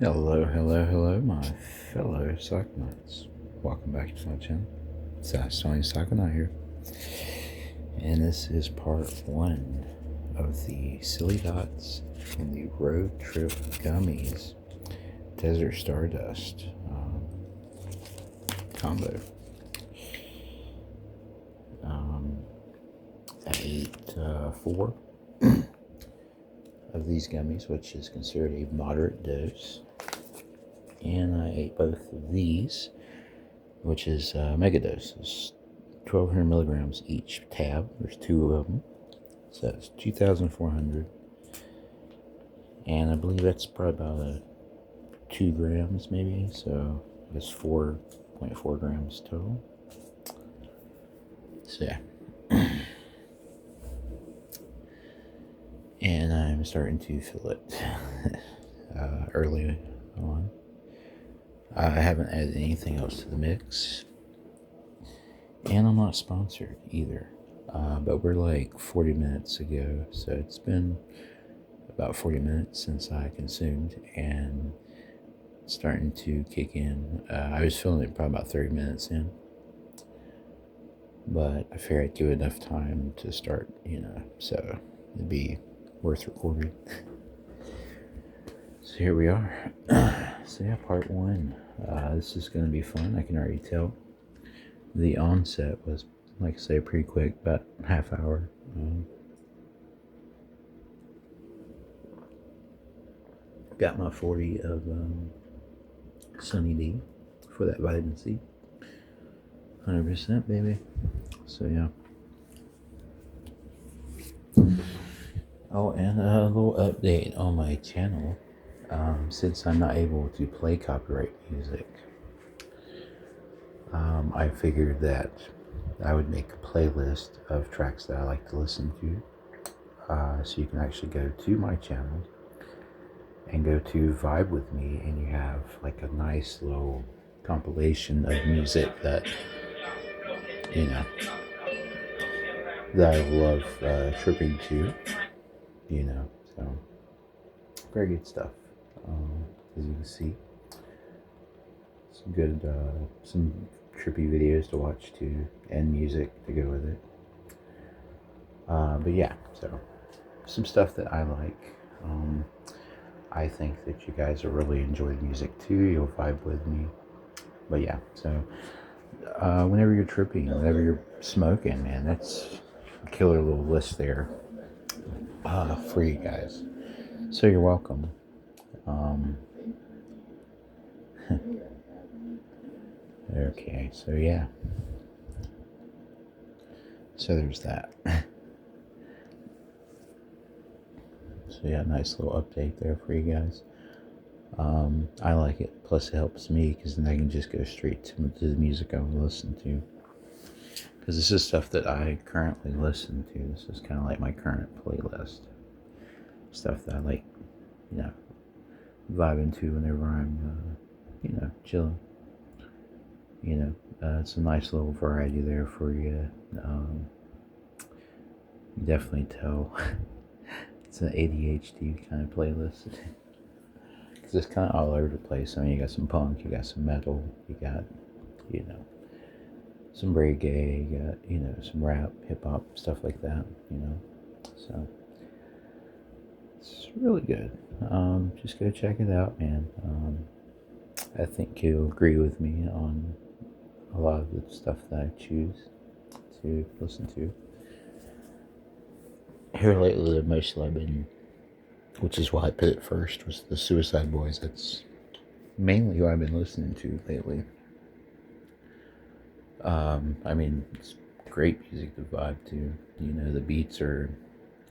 Hello, hello, hello, my fellow Psychonauts. Welcome back to my channel. It's Sony Psychonaut here. And this is part one of the Silly Dots and the Road Trip Gummies Desert Stardust combo. I ate four of these gummies, which is considered a moderate dose. And I ate both of these, which is mega doses, 1200 milligrams each tab. There's two of them, so it's 2,400, and I believe that's probably about 2 grams maybe, so it's 4.4 grams total. So yeah. And I'm starting to fill it early on. I haven't added anything else to the mix, and I'm not sponsored either. But we're like 40 minutes ago, so it's been about 40 minutes since I consumed, and it's starting to kick in. I was feeling it probably about 30 minutes in, but I figured I'd give it enough time to start, so it'd be worth recording. So here we are. So yeah, part one. This is going to be fun. I can already tell. The onset was, like I say, pretty quick, about half hour. Got my 40 of Sunny D for that vitamin C. 100%, baby. So yeah. Oh, and a little update on my channel. Since I'm not able to play copyright music, I figured that I would make a playlist of tracks that I like to listen to. So you can actually go to my channel and go to Vibe With Me, and you have like a nice little compilation of music that, that I love tripping to, so very good stuff. As you can see, some good, some trippy videos to watch too, and music to go with it. But yeah, so some stuff that I like. I think that you guys will really enjoy the music too. You'll vibe with me. But yeah, so whenever you're tripping, whenever you're smoking, man, that's a killer little list there for you guys. So you're welcome. Okay, so yeah. So there's that. So yeah, nice little update there for you guys. I like it. Plus, it helps me because then I can just go straight to the music I would listen to. Because this is stuff that I currently listen to. This is kind of like my current playlist. Stuff that I like, vibing to whenever I'm, chilling. It's a nice little variety there for you. You definitely tell it's an ADHD kind of playlist. Because it's kind of all over the place. I mean, you got some punk, you got some metal, you got, some reggae, you got, some rap, hip-hop, stuff like that, So, it's really good. Just go check it out, man. I think you'll agree with me on a lot of the stuff that I choose to listen to. Here lately, the most I've been, which is why I put it first, was the Suicide Boys. That's mainly who I've been listening to lately. I mean, it's great music to vibe to. The beats are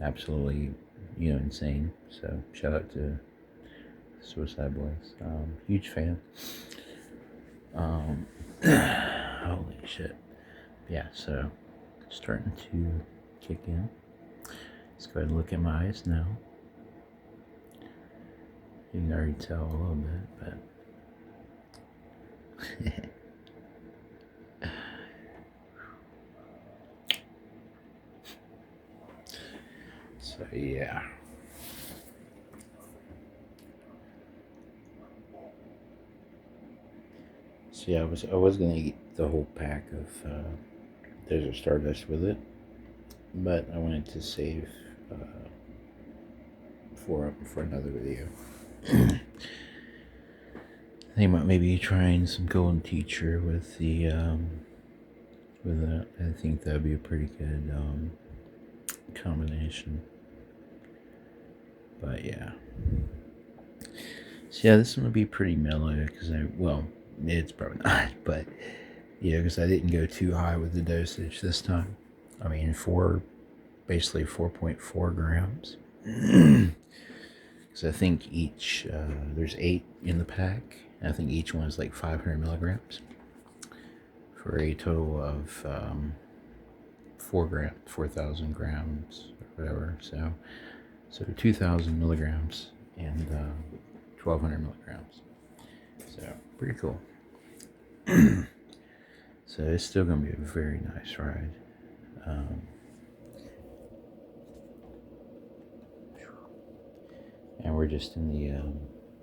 absolutely, insane. So shout out to Suicide Boys. Huge fan. Holy shit. Yeah, so starting to kick in. Let's go ahead and look at my eyes now. You can already tell a little bit, but so yeah. So yeah, I was gonna eat the whole pack of Desert Stardust with it, but I wanted to save for another video. I think about maybe trying some Golden Teacher with the with that. I think that'd be a pretty good combination. But yeah. So yeah, this one will be pretty mellow because it's probably not, but yeah, because I didn't go too high with the dosage this time. I mean, basically 4.4 grams. Because I think there's 8 in the pack, and I think each one is like 500 milligrams for a total of 4,000 grams, or whatever. So 2,000 milligrams and 1,200 milligrams. So pretty cool. So it's still gonna be a very nice ride. And we're just in the,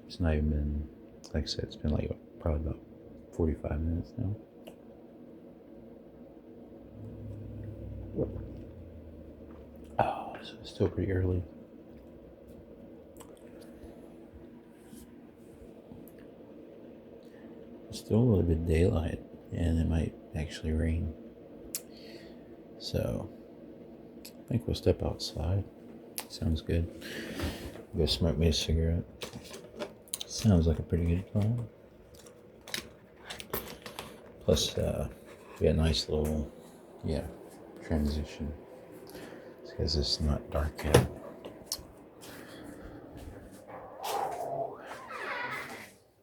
it's not even been, like I said, it's been like probably about 45 minutes now. Oh, so it's still pretty early. It's still a little bit of daylight, and it might actually rain. So, I think we'll step outside. Sounds good. Go smoke me a cigarette. Sounds like a pretty good plan. Plus, we had a nice little, transition. Because it's not dark yet.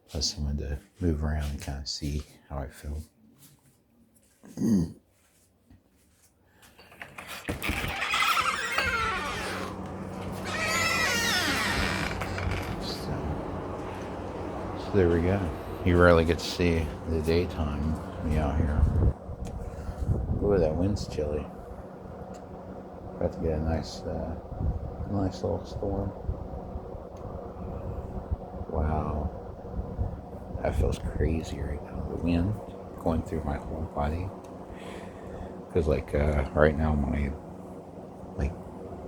Plus, I wanted to move around and kind of see how I feel. So there we go. You rarely get to see the daytime me out here. Ooh, that wind's chilly. About to get a nice little storm. Wow. That feels crazy right now. The wind going through my whole body. Because right now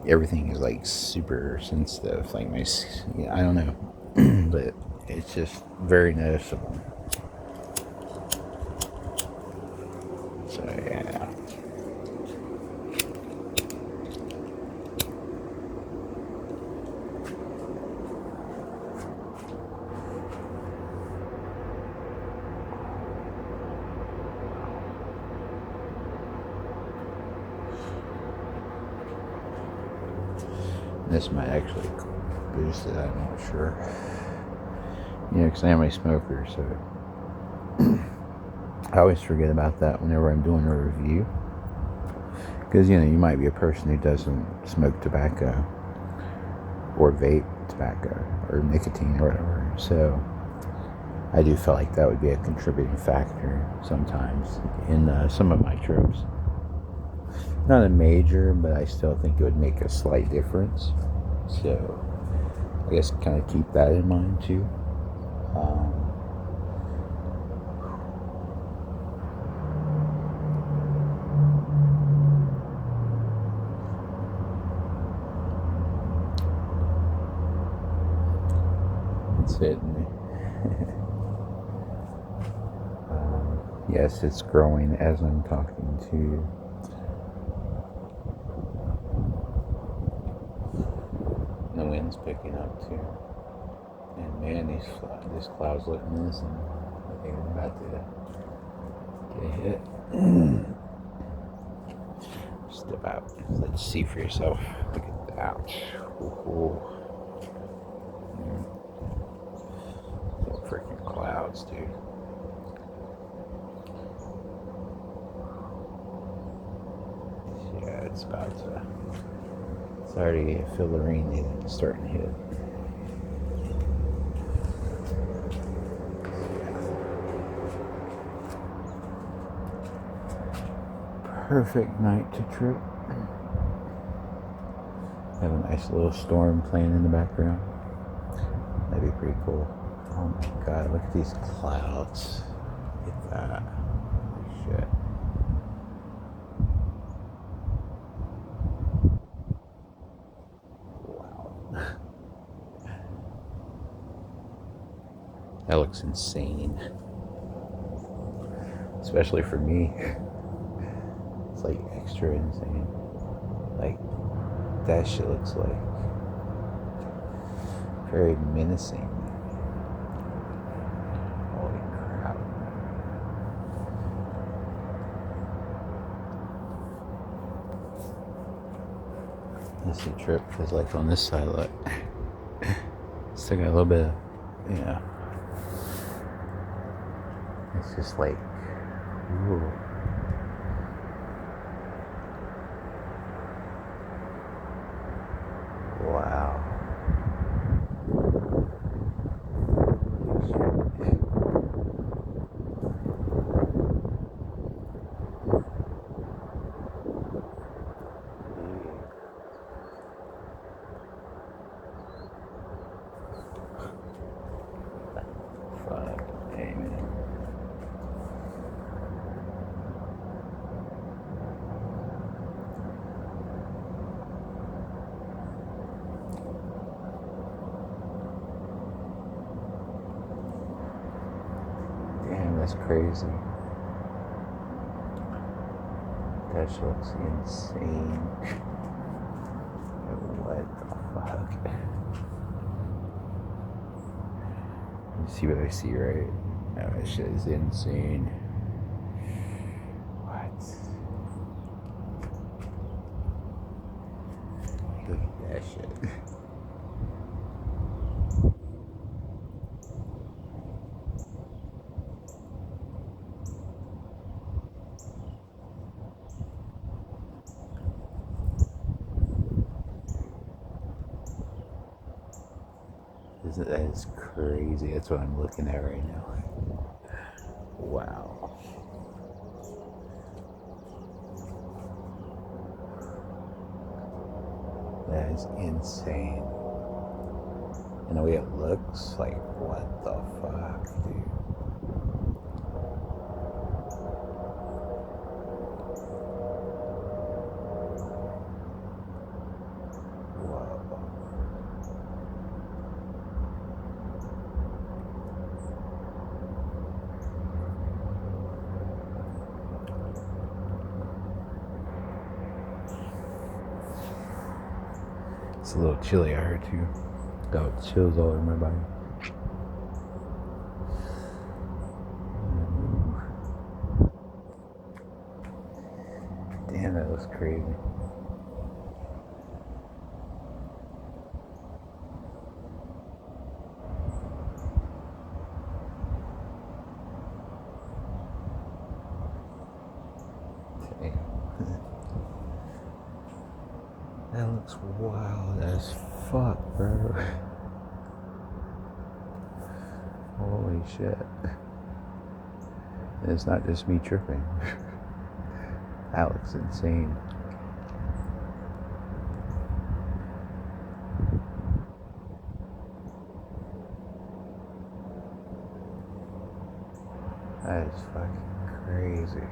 everything is like super sensitive. Like I don't know. But it's just very noticeable. So yeah. This might actually boost it, I'm not sure. Yeah, because I am a smoker, so I always forget about that whenever I'm doing a review. Because, you might be a person who doesn't smoke tobacco or vape tobacco or nicotine or whatever. So I do feel like that would be a contributing factor sometimes in some of my trips. Not a major, but I still think it would make a slight difference. So I guess kind of keep that in mind too. It's hitting me. Yes, it's growing as I'm talking to you. The wind's picking up too. And man, these clouds look menacing. I think I'm about to get hit. Step out. Let's see for yourself. Look at that. Ooh. Freaking clouds, dude. Yeah, it's about to. It's already, I feel the rain starting to hit. Perfect night to trip. Have a nice little storm playing in the background. That'd be pretty cool. Oh my god, look at these clouds. Get that. Shit. Wow. That looks insane. Especially for me. It's like extra insane. Like, that shit looks like very menacing. Holy crap. This is a trip because, like, on this side, look, still got a little bit of, yeah. It's just like, ooh. Wow. Fuck. Amen. Damn, that's crazy. That shit looks insane. What the fuck? You see what I see, right? Oh, that shit is insane. What? Look at that shit. That is crazy. That's what I'm looking at right now. Wow. That is insane. And the way it looks, like, what the fuck, dude? It's a little chilly out here too. Got chills all over my body. Damn, that was crazy. That looks wild as fuck, bro. Holy shit. And it's not just me tripping. That looks insane. That is fucking crazy.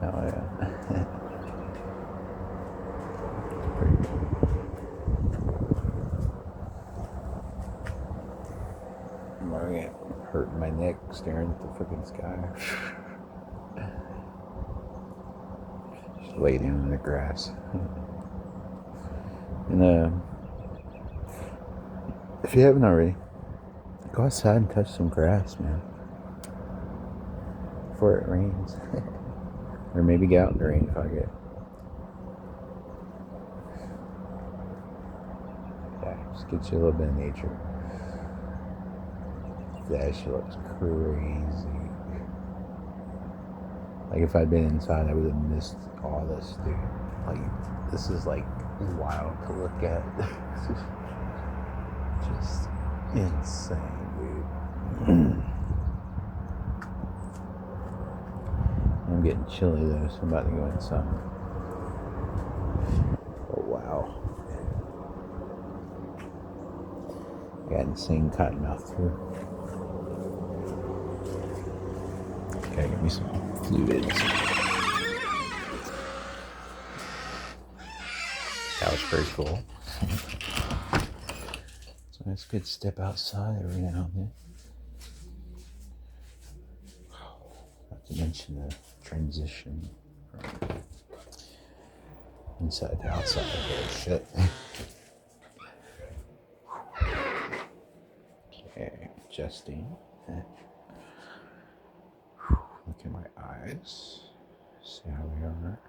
Oh yeah. Pretty cool. I'm hurting my neck staring at the freaking sky. Just lay down in the grass. And if you haven't already, go outside and touch some grass, man. Before it rains. Or maybe get out in the rain if I get. Yeah, just get you a little bit of nature. That shit looks crazy. Like if I'd been inside, I would have missed all this, dude. Like this is like wild to look at. Just insane, dude. I'm getting chilly though, so I'm about to go inside. Oh wow. I got insane cottonmouth too. Okay, give me some fluids. That was pretty cool. So it's good to step outside every now and then. Not to mention the transition from inside to outside. Holy shit. Okay, adjusting. Look at my eyes. See how they are.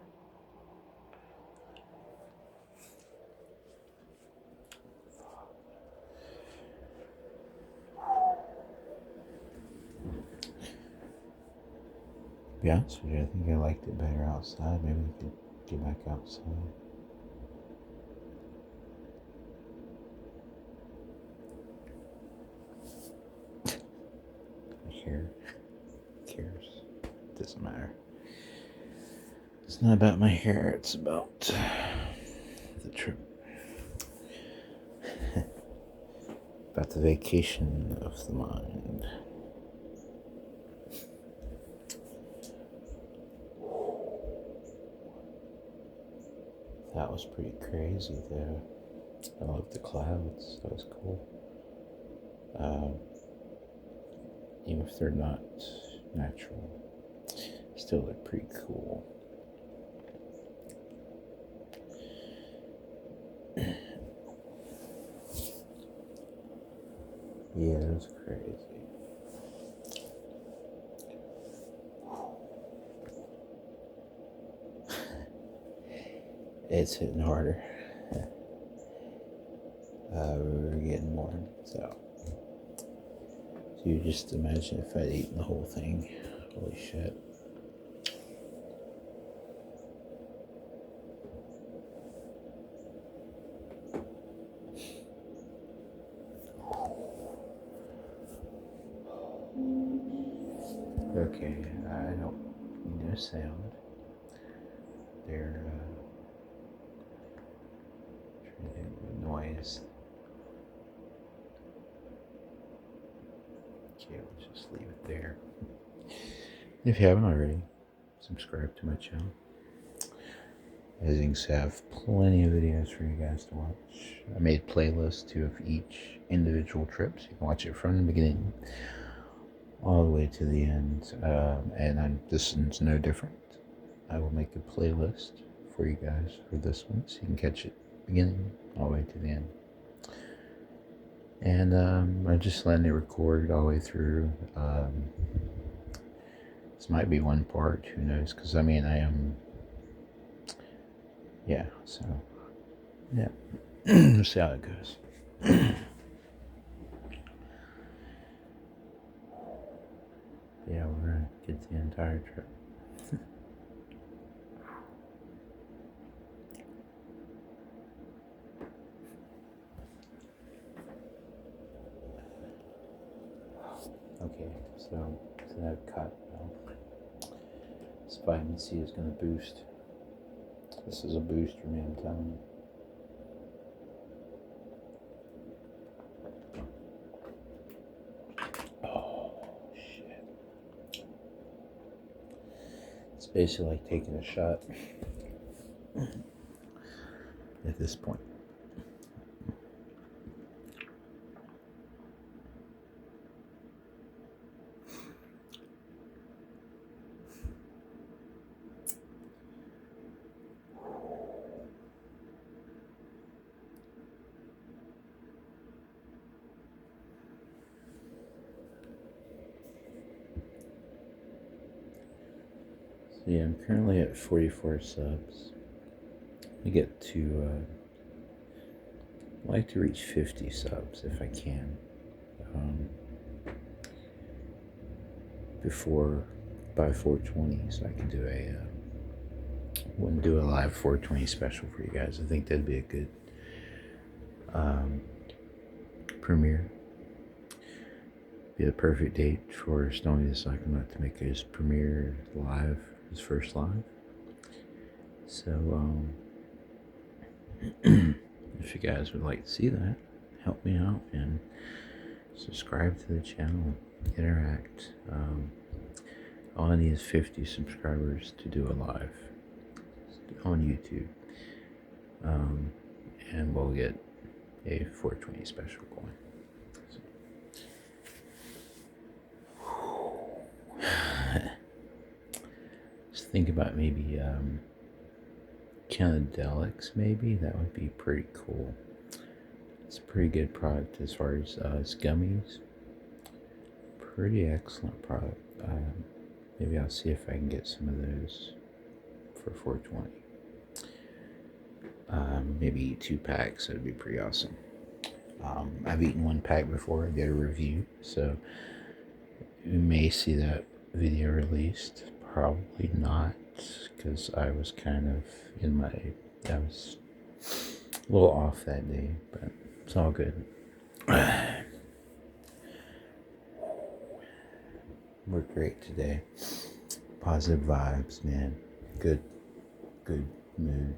To be honest with you, I think I liked it better outside. Maybe we could get back outside. Hair cares. Doesn't matter. It's not about my hair, it's about the trip. About the vacation of the mind. That was pretty crazy though. I love the clouds, that was cool. Even if they're not natural, still look pretty cool. Yeah, it was crazy. It's hitting harder. We're getting warm, so you just imagine if I'd eaten the whole thing. Holy shit. Okay, I don't need no sound. They're trying to noise. Okay, we'll just leave it there. If you haven't already, subscribe to my channel. As you can see, I have plenty of videos for you guys to watch. I made playlists too of each individual trip, so you can watch it from the beginning all the way to the end. And this one's no different. I will make a playlist for you guys for this one, so you can catch it beginning all the way to the end. And I'm just letting it record all the way through. This might be one part, who knows? Because I mean, I am. Yeah, so. Yeah. We'll see how it goes. Yeah, we're gonna get the entire trip. Okay, so that cut. This vitamin C is gonna boost. This is a booster, man, I'm telling you. It's basically like taking a shot at this point. So yeah, I'm currently at 44 subs. I get to, I'd like to reach 50 subs if I can. Before by 420, so I can do do a live 420 special for you guys. I think that'd be a good premiere. Be the perfect date for Snowy the Psychonaut to make his premiere live, his first live. So, if you guys would like to see that, help me out and subscribe to the channel, interact. All I need is 50 subscribers to do a live on YouTube. And we'll get a 420 special going. Just think about maybe Canadelics, maybe. That would be pretty cool. It's a pretty good product as far as its gummies. Pretty excellent product. Maybe I'll see if I can get some of those for 420. Maybe 2 packs. That'd be pretty awesome. I've eaten 1 pack before. I did a review, so you may see that video released. Probably not, because I was kind of I was a little off that day, but it's all good. We're great today. Positive vibes, man. Good mood,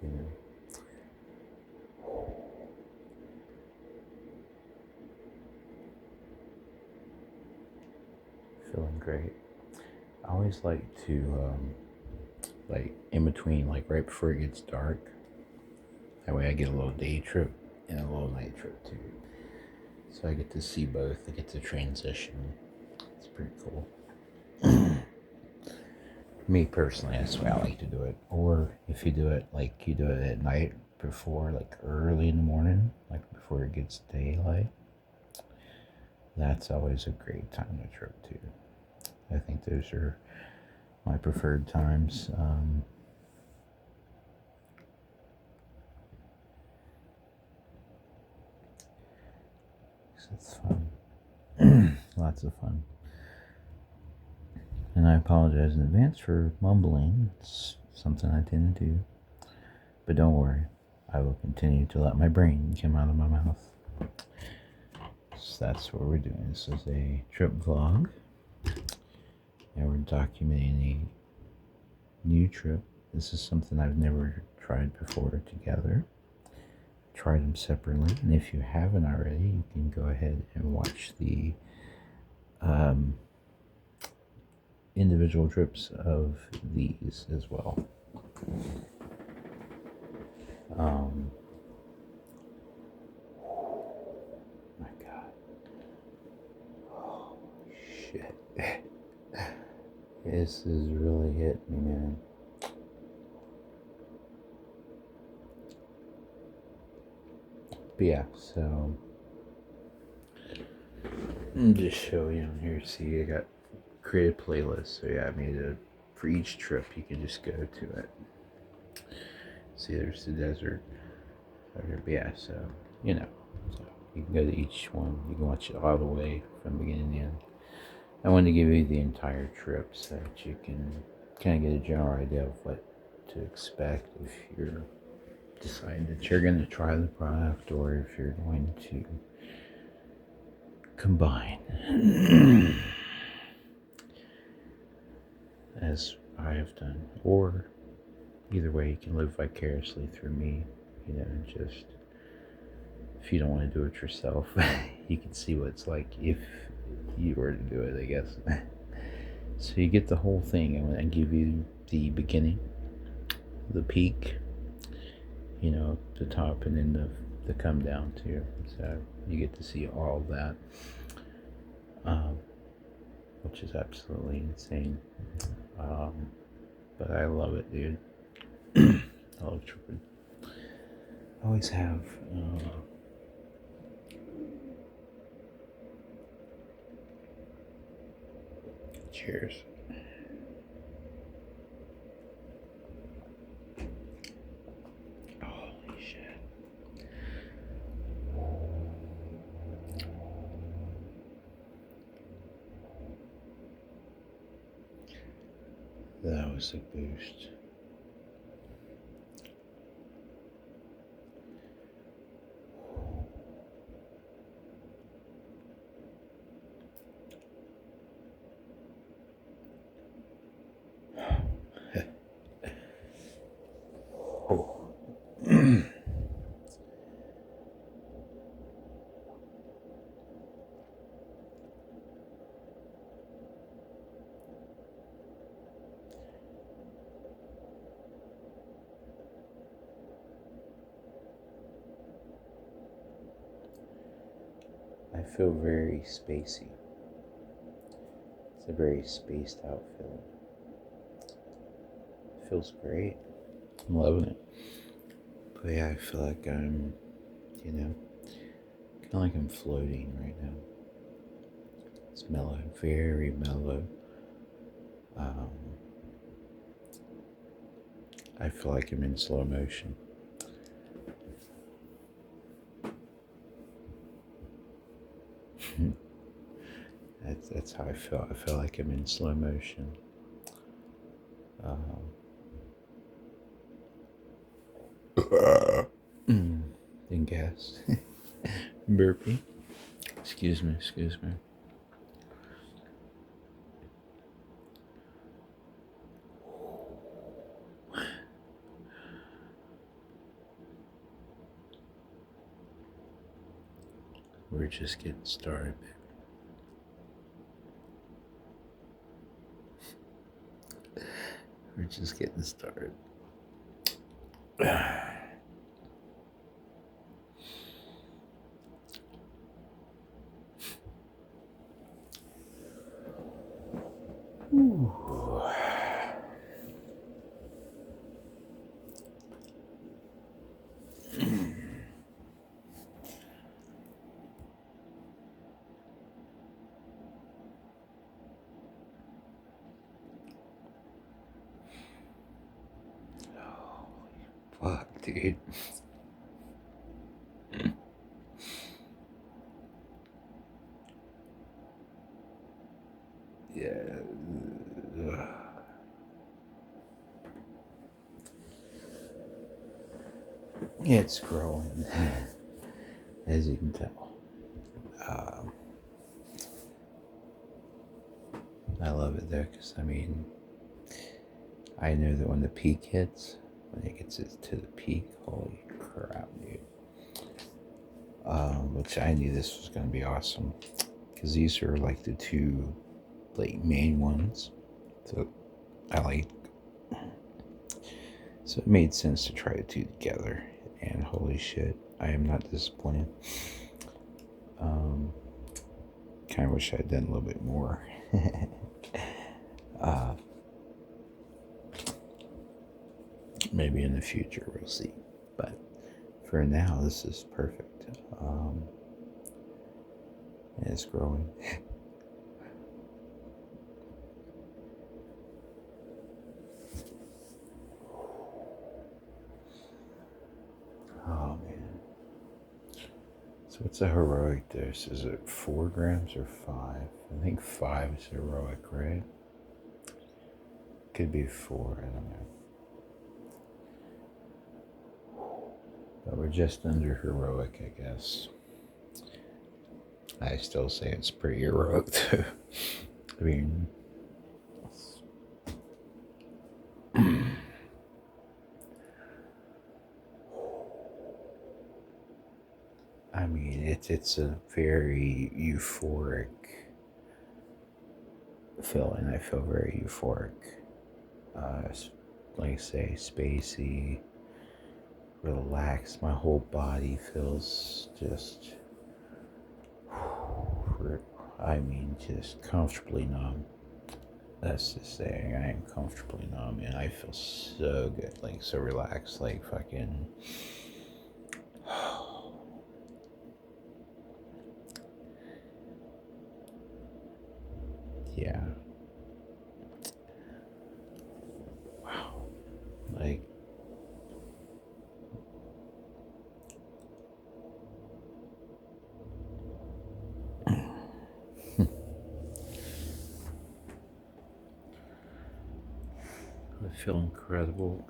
you know. Feeling great. I always like to, like in between, like right before it gets dark. That way I get a little day trip and a little night trip too. So I get to see both. I get to transition. It's pretty cool. Me personally, that's the way I like to do it. Or if you do it like you do it at night before, like early in the morning, like before it gets daylight, that's always a great time to trip too. I think those are my preferred times. It's fun. Lots of fun. And I apologize in advance for mumbling. It's something I tend to do. But don't worry, I will continue to let my brain come out of my mouth. So that's what we're doing. This is a trip vlog. And we're documenting a new trip. This is something I've never tried before together. Tried them separately. And if you haven't already, you can go ahead and watch the individual trips of these as well. My God. Oh, shit. This is really hitting me, man. But yeah, so I'll just show you on here. See, I got created playlist. So yeah, I made it for each trip. You can just go to it. See, there's the desert. But yeah, so you know, so you can go to each one. You can watch it all the way from beginning to end. I wanted to give you the entire trip so that you can kind of get a general idea of what to expect if you're deciding that you're going to try the product or if you're going to combine. As I have done. Or either way, you can live vicariously through me. You know, just if you don't want to do it yourself, you can see what it's like if you were to do it, I guess. So you get the whole thing. I'm going to give you the beginning, the peak, you know, the top, and then the come down too. So you get to see all that, which is absolutely insane. But I love it, dude. I love tripping. I always have. Cheers. Holy shit. that was a boost. Oh. I feel very spacey. It's a very spaced out feeling. It feels great. I'm loving it. But yeah, I feel like I'm, kind of like I'm floating right now. It's mellow, very mellow. I feel like I'm in slow motion. That's how I feel. I feel like I'm in slow motion. Didn't guess. Burpee. Excuse me. We're just getting started, baby. We're just getting started. Ooh. Fuck, dude. Yeah. It's growing, as you can tell. I love it though, because I know that when the peak hits, when it gets to the peak, holy crap, dude. Which I knew this was going to be awesome, because these are like the two main ones. So I like. So it made sense to try the two together, and holy shit, I am not disappointed. Kind of wish I had done a little bit more. Maybe in the future we'll see, but for now this is perfect. And it's growing. Oh man. So what's a heroic dose? Is it 4 grams or 5? I think 5 is heroic, right? Could be 4, I don't know. But we're just under heroic, I guess. I still say it's pretty heroic too. It's a very euphoric feeling. I feel very euphoric. Like I say, spacey, relaxed. My whole body feels just, just comfortably numb. That's the saying. I am comfortably numb, and I feel so good, like so relaxed, like fucking. Yeah. Wow. Like. feel incredible.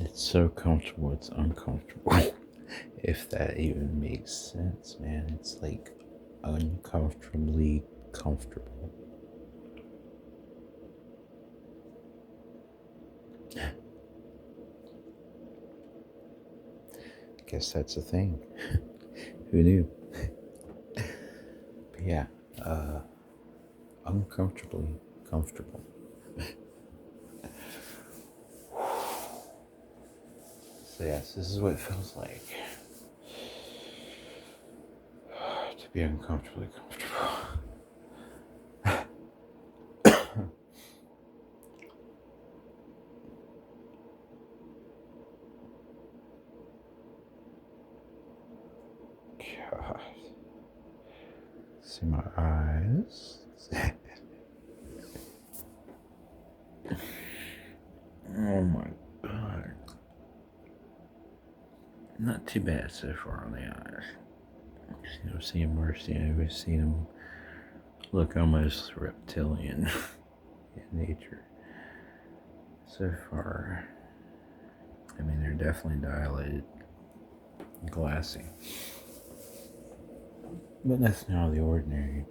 It's so comfortable, it's uncomfortable. If that even makes sense, man. It's like uncomfortably comfortable. Guess that's a thing. Who knew? But yeah, uncomfortably comfortable. So yes, this is what it feels like to be uncomfortably comfortable. God. See my eyes. Oh my God. Not too bad so far on the eyes. I've seen worse. We've seen them look almost reptilian in nature. So far, I mean, they're definitely dilated, glassy, but nothing out of the ordinary.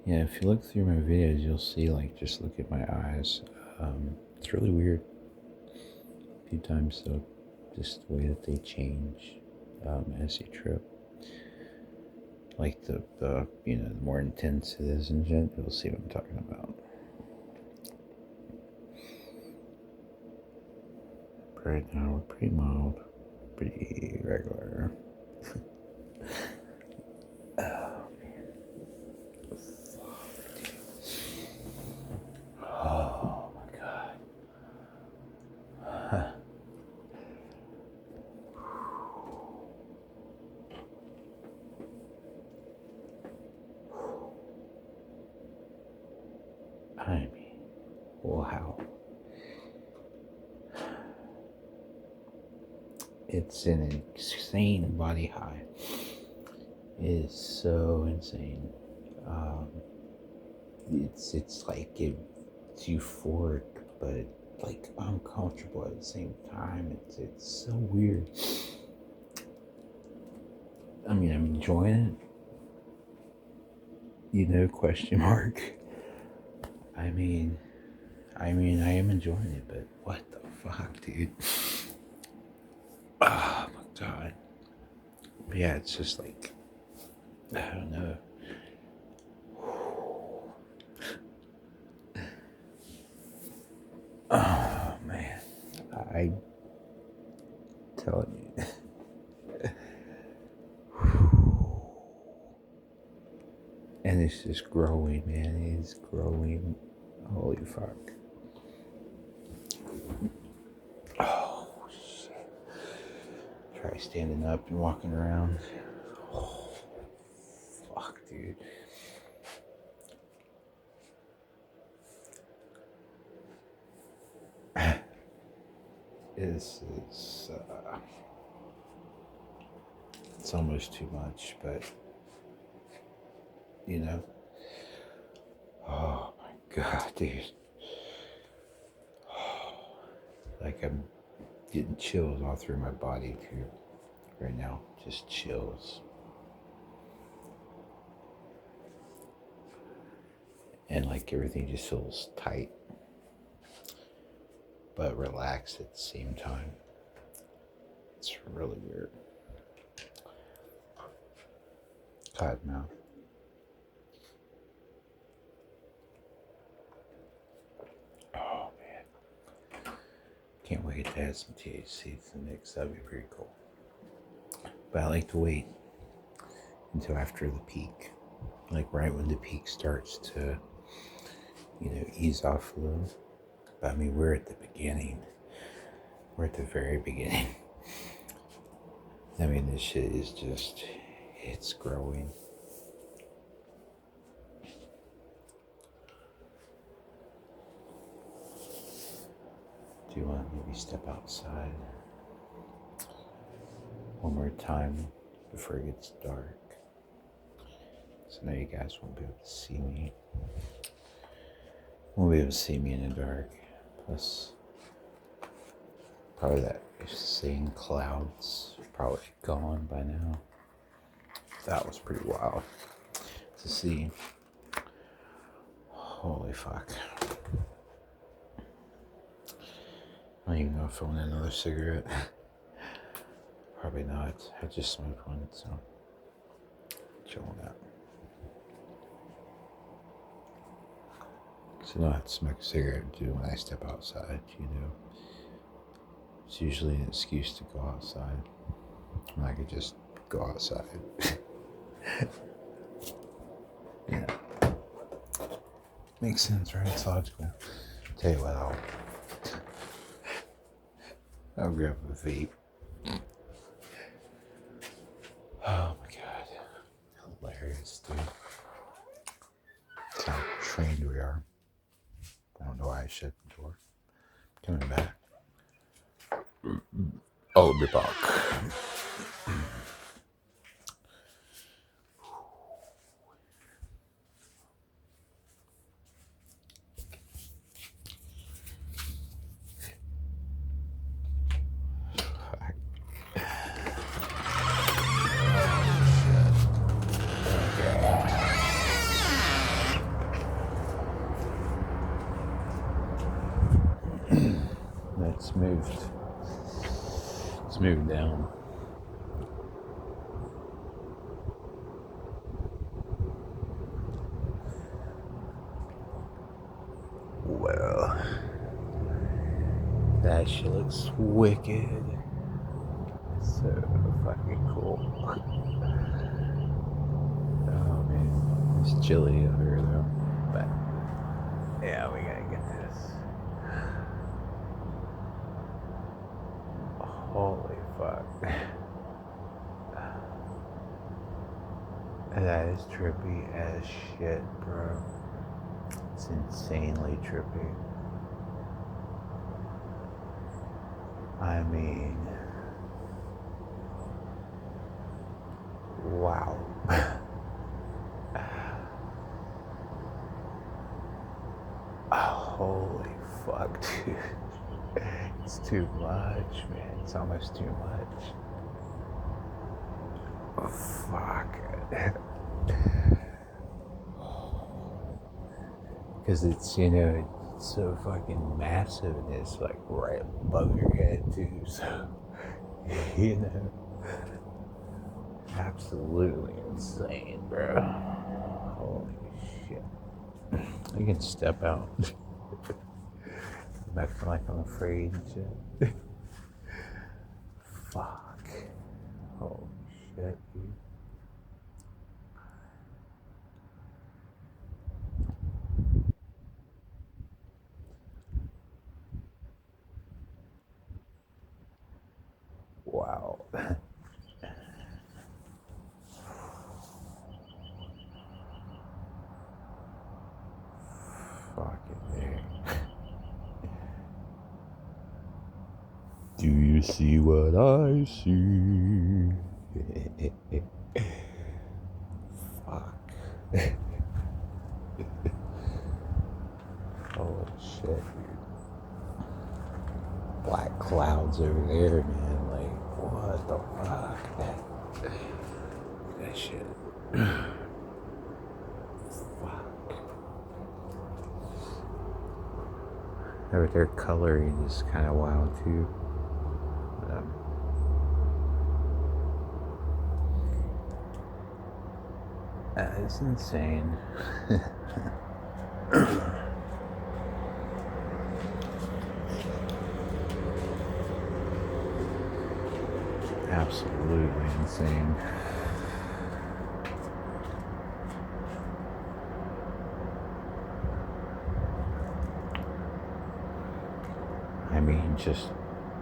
Yeah, if you look through my videos, you'll see, like, just look at my eyes. It's really weird. A few times, though, just the way that they change as you trip. Like the the more intense it is in gent, you'll see what I'm talking about. But right now, we're pretty mild, pretty regular. Oh, man. Oh, my God. Huh. I mean, wow. It's an insane body high. It is so insane. It's like it's euphoric, but like uncomfortable at the same time. It's so weird. I mean, I'm enjoying it. Question mark. I mean, I am enjoying it, but what the fuck, dude? Oh my God. But yeah, it's just like, I don't know. Oh man, I telling you. And it's just growing, man. It's growing. Holy fuck. Oh shit. Try standing up and walking around. Oh fuck, dude. This is it's almost too much, but you know. Oh my God, dude. Like I'm getting chills all through my body too right now. Just chills. And like everything just feels tight but relaxed at the same time. It's really weird. God, mouth. Oh man. Can't wait to add some THC to the mix. That'd be pretty cool. But I like to wait until after the peak. Like right when the peak starts to, ease off a little. But I mean, we're at the beginning. We're at the very beginning. I mean, this shit is just, it's growing. Do you want to maybe step outside? one more time before it gets dark. So now you guys won't be able to see me. Won't be able to see me in the dark. Plus, probably that insane clouds probably gone by now. That was pretty wild to see. Holy fuck. I don't even know if I want another cigarette. Probably not. I just smoked one, so chilling out. So I don't have to smoke a cigarette when I step outside, you know. It's usually an excuse to go outside. When I could just go outside. Yeah. Makes sense, right? It's logical. Tell you what, I'll grab a vape. Oh my god. Hilarious, dude. That's how trained we are. I don't know why I shut the door. Coming back. I'll be back. It's moved. It's moved down. Well, that shit looks wicked. So fucking cool. Oh man, it's chilly over here though. But yeah, we gotta get this. Holy fuck. That is trippy as shit, bro. It's insanely trippy. I mean, wow. Holy fuck, dude. It's too much, man. It's almost too much. Oh, fuck. Because it's, you know, it's so fucking massive and it's like right above your head too. So, you know, absolutely insane, bro. Holy shit. You can step out. Back like I'm afraid and shit. Fuck. Holy shit, dude. Wow. Fucking dang. Do you see what I see? Fuck. Holy shit, dude. Black clouds over there, man. Like, what the fuck? That shit. Fuck. Their coloring is kind of wild too. It's insane. Absolutely insane. I mean, just,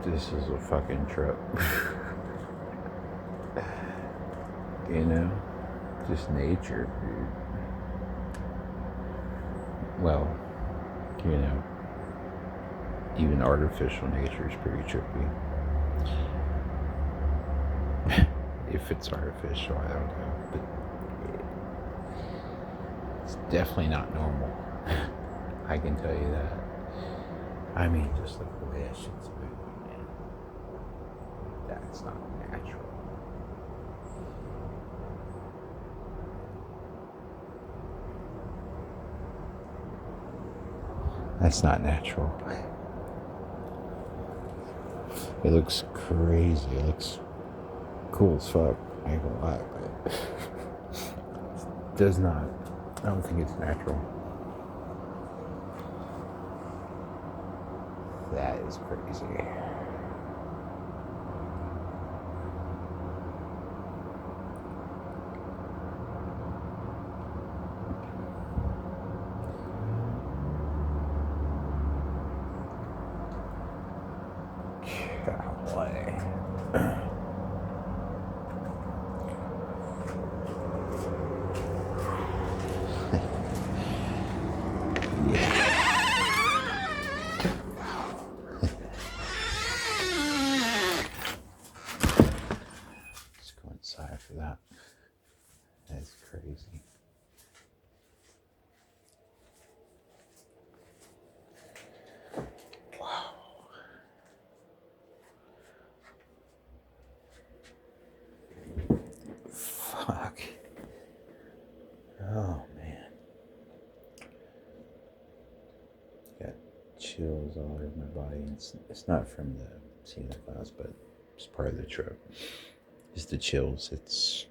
this is a fucking trip. You know? Just nature, dude. Well, you know, even artificial nature is pretty trippy. If it's artificial, I don't know. But it's definitely not normal. I can tell you that. I mean, just look at the way that shit's moving, man. That's not natural. That's not natural. It looks crazy. It looks cool as fuck. I ain't gonna lie, but it does not. I don't think it's natural. That is crazy. Golly. Let's go inside for that. That's crazy. Wow. Fuck. Oh man. Got chills all over my body. It's not from the seeing the clouds, but it's part of the trip. It's the chills. It's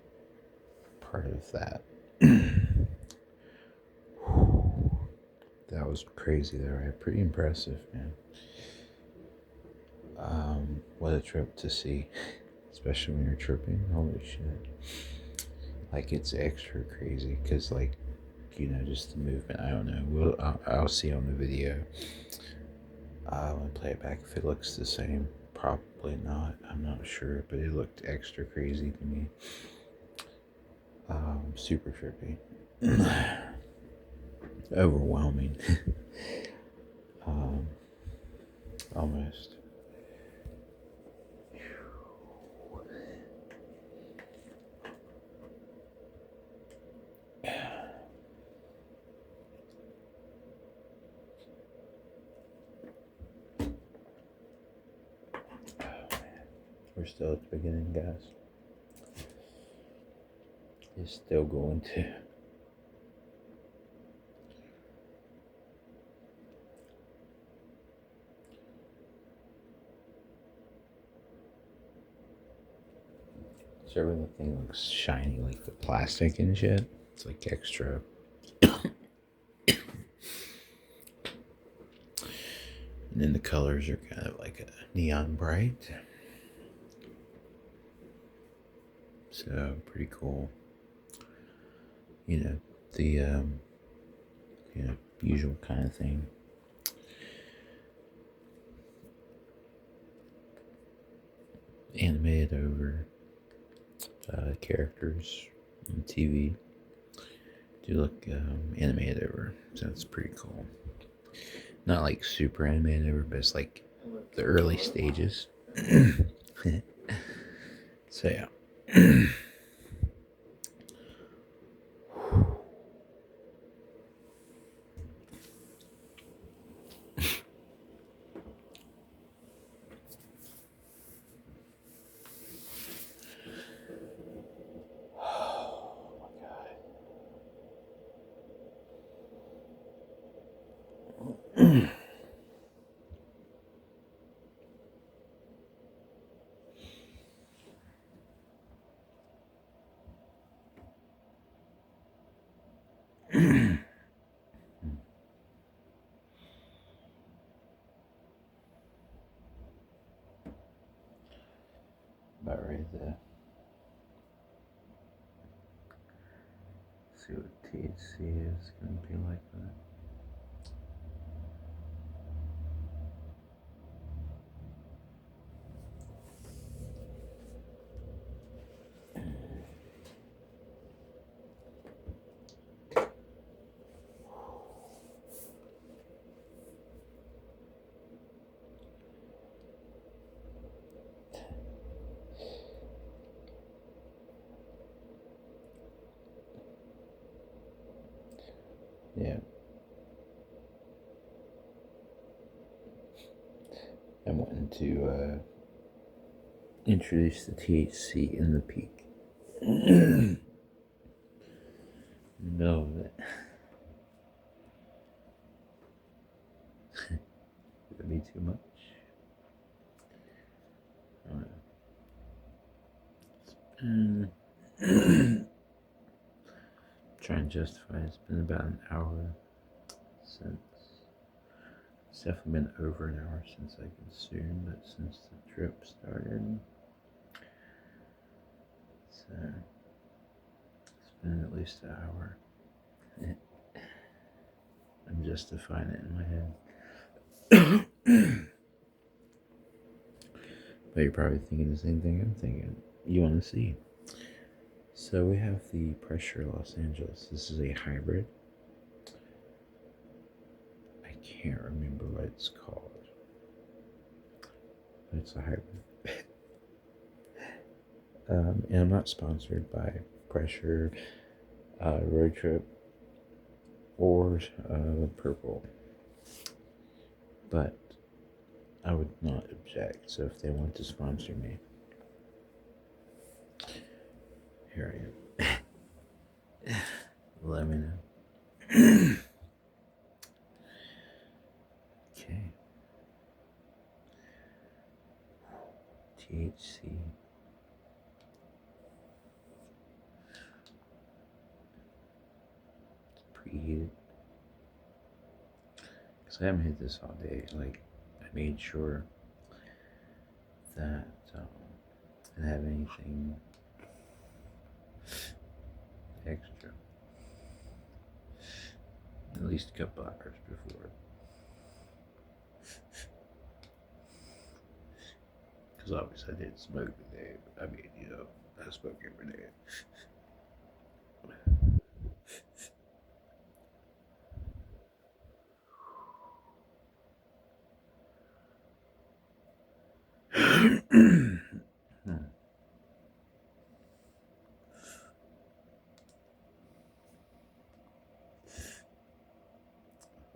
part of that. That was crazy though, right? Pretty impressive, man. What a trip to see, especially when you're tripping. Holy shit. Like, it's extra crazy because, like, just the movement. I don't know. I'll see on the video. I'll play it back if it looks the same. Probably not. I'm not sure, but it looked extra crazy to me. Super trippy. Overwhelming. Almost. We're still at the beginning, guys. It's still going to. So everything looks shiny, like the plastic and shit. It's like extra. And then the colors are kind of like a neon bright. So pretty cool. The usual kind of thing. Animated over characters on TV do look animated over, so it's pretty cool. Not like super animated over, but it's like the early stages. So yeah. About ready to see what THC is going to be like that. Yeah. I'm wanting to introduce the THC in the peak. In the middle of it. Would that be too much? Try and justify it's been about an hour since. It's definitely been over an hour since I consumed, but since the trip started. So it's been at least an hour. I'm justifying it in my head. But you're probably thinking the same thing I'm thinking. You want to see. So we have the Pressure Los Angeles. This is a hybrid. I can't remember what it's called. But it's a hybrid. And I'm not sponsored by Pressure, Road Trip, or Purple. But I would not object. So if they want to sponsor me, here I am. Let me know. Okay. THC. Preheated. Because I haven't hit this all day. Like, I made sure that I didn't have anything extra. At least a couple hours before. Because obviously I didn't smoke today. I mean, I smoke every day.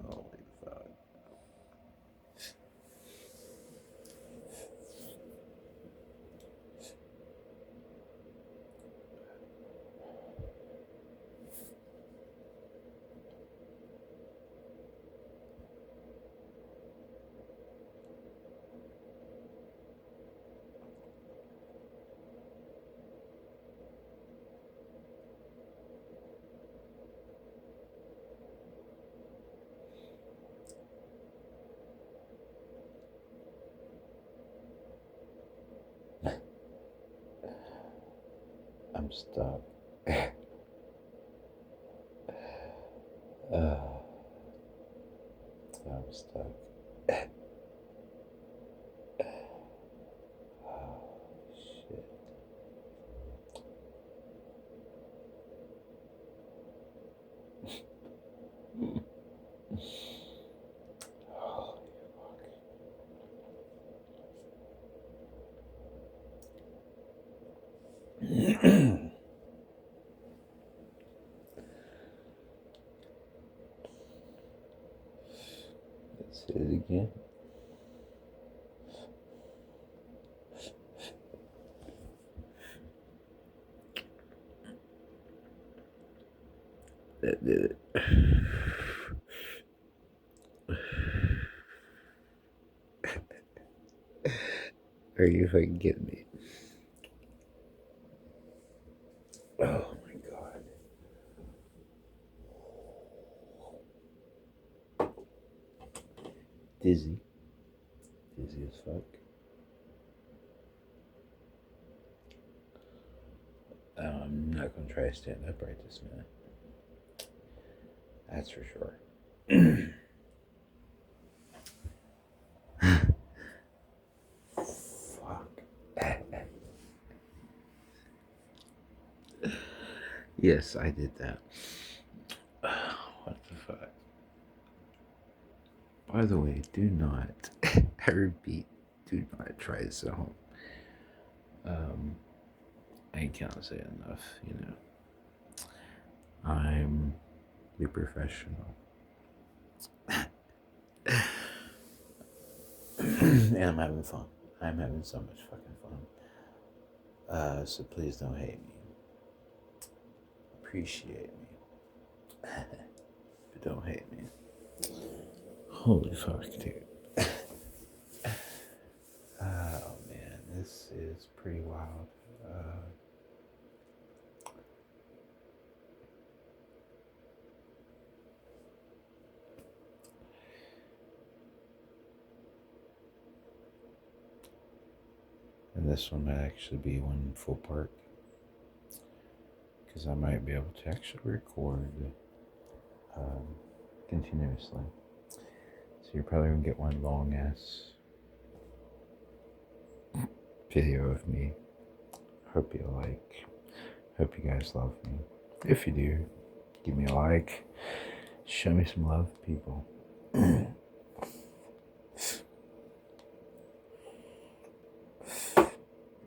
Holy fuck. I'm stuck. I'm stuck. Oh, shit. Holy fuck. Let's hit it again. That did it. Are you fucking kidding me? Oh my god. Dizzy. Dizzy as fuck. I'm not gonna try to stand up right this minute. That's for sure. Fuck. Yes, I did that. What the fuck? By the way, do not, I repeat, do not try this at home. I can't say enough, I'm Be professional. And I'm having fun. I'm having so much fucking fun. So please don't hate me. Appreciate me. But don't hate me. Holy fuck, dude. Oh man, this is pretty wild. And this one might actually be one full part, because I might be able to actually record continuously. So you're probably gonna get one long ass video of me. Hope you like. Hope you guys love me. If you do, give me a like. Show me some love, people.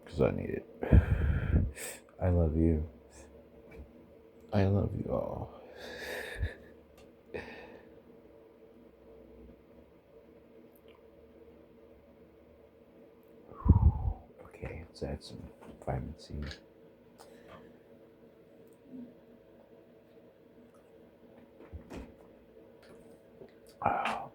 Because I need it. I love you. I love you all. Okay, let's add some vitamin C. Oh, man.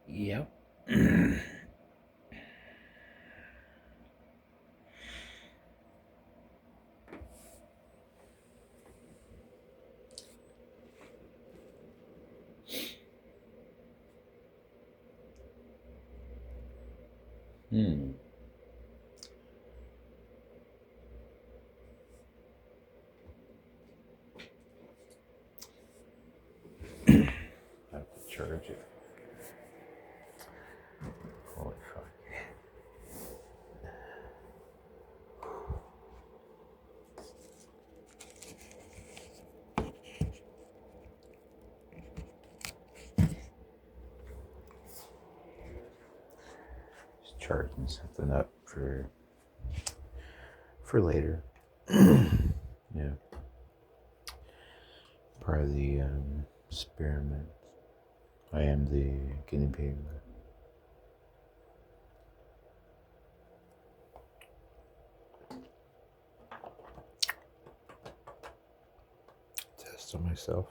Yep. I have to charge it. Holy fuck. Just charging something up for later. Yeah. Part of the experiment. I am the guinea pig. Test on myself.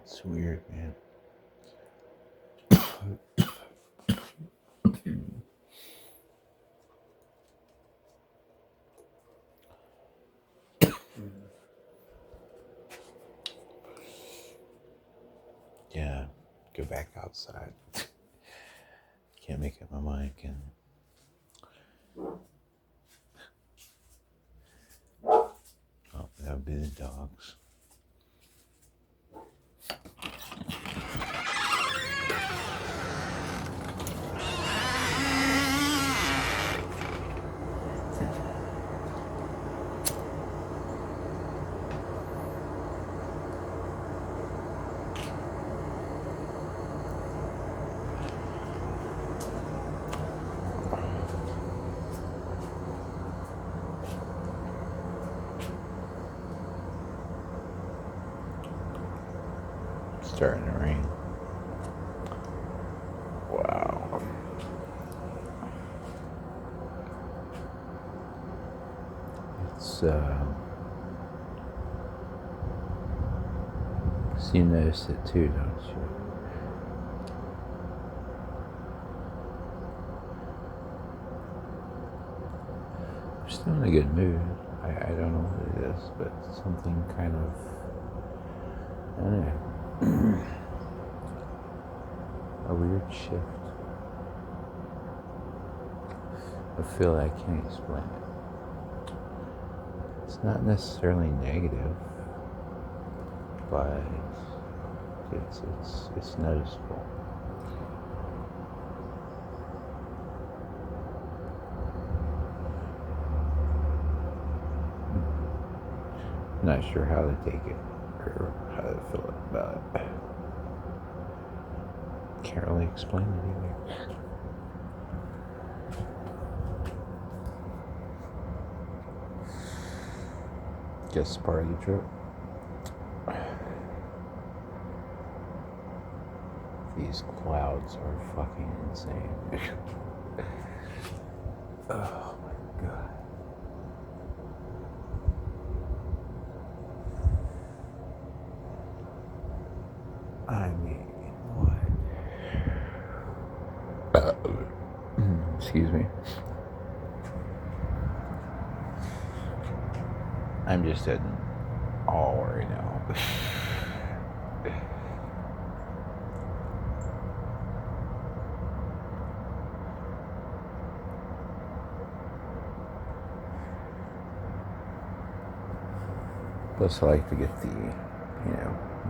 It's weird, man. Yeah, go back outside. Can't make up my mind, can I? Oh, that would be the dogs. Starting to rain. Wow. It's so you notice it too, don't you? Still in a good mood. I don't know what it is, but something kind of, I don't know, a weird shift. I feel I can't explain it. It's not necessarily negative, but it's noticeable. Not sure how to take it or how to feel about it. Can't really explain it either. Guess part of the trip. These clouds are fucking insane. Oh my god. I mean, what? Excuse me. I'm just in awe right now. Plus, I like to get the,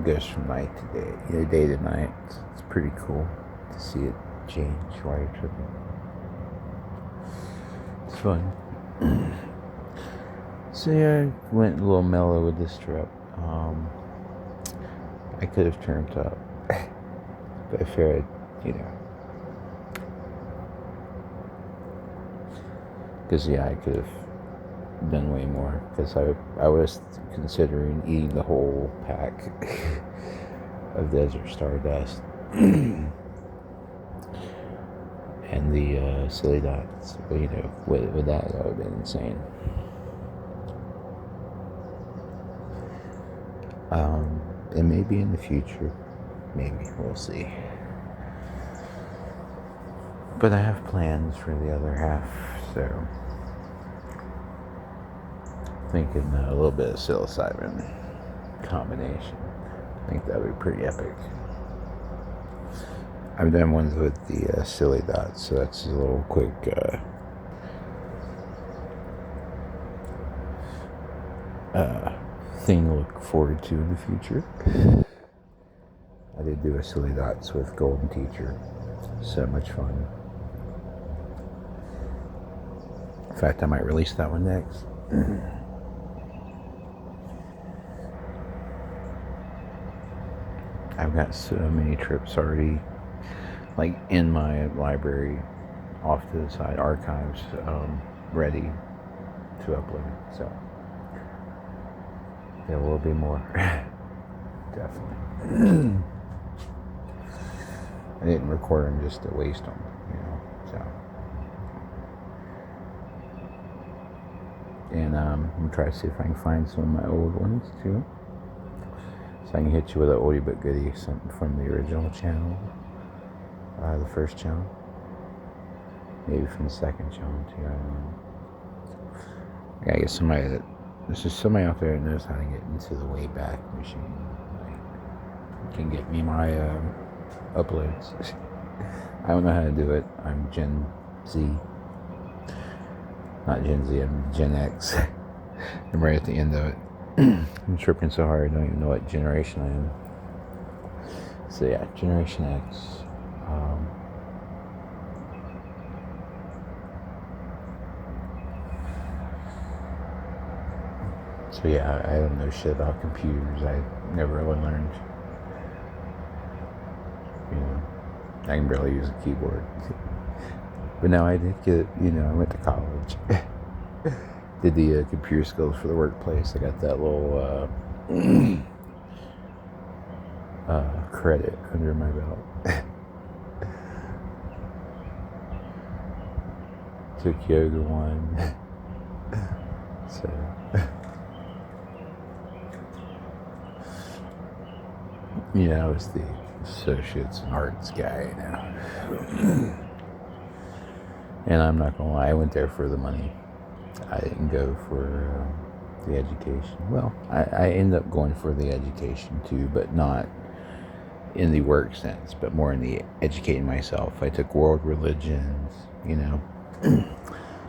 goes from night to day, day to night. It's pretty cool to see it change while you're tripping. It's fun. So yeah, I went a little mellow with this trip. I could have turned up, but I figured, because I could have done way more, because I was considering eating the whole pack of Desert Stardust and the silly dots. But with that would have been insane. It may be in the future, maybe, we'll see. But I have plans for the other half, so thinking a little bit of psilocybin combination. I think that would be pretty epic. I've done ones with the silly dots, so that's a little quick thing to look forward to in the future. I did do a silly dots with Golden Teacher. So much fun. In fact, I might release that one next. I've got so many trips already, like in my library, off to the side, archives, ready to upload. So there will be more. Definitely. I didn't record them just to waste them, so. And I'm going to try to see if I can find some of my old ones too. So I can hit you with an oldie but goodie, something from the original channel, the first channel. Maybe from the second channel too, I don't know. I gotta get there's just somebody out there that knows how to get into the Wayback Machine. Can get me my uploads. I don't know how to do it. I'm Gen Z. Not Gen Z, I'm Gen X. I'm right at the end of it. I'm tripping so hard I don't even know what generation I am. So yeah, Generation X. So yeah, I don't know shit about computers. I never really learned. I can barely use a keyboard. But now I did get, I went to college. Did the computer skills for the workplace. I got that little credit under my belt. Took yoga 1. So I was the associates in arts guy now. And I'm not gonna lie, I went there for the money. I didn't go for the education. Well, I ended up going for the education too, but not in the work sense, but more in the educating myself. I took world religions, you know.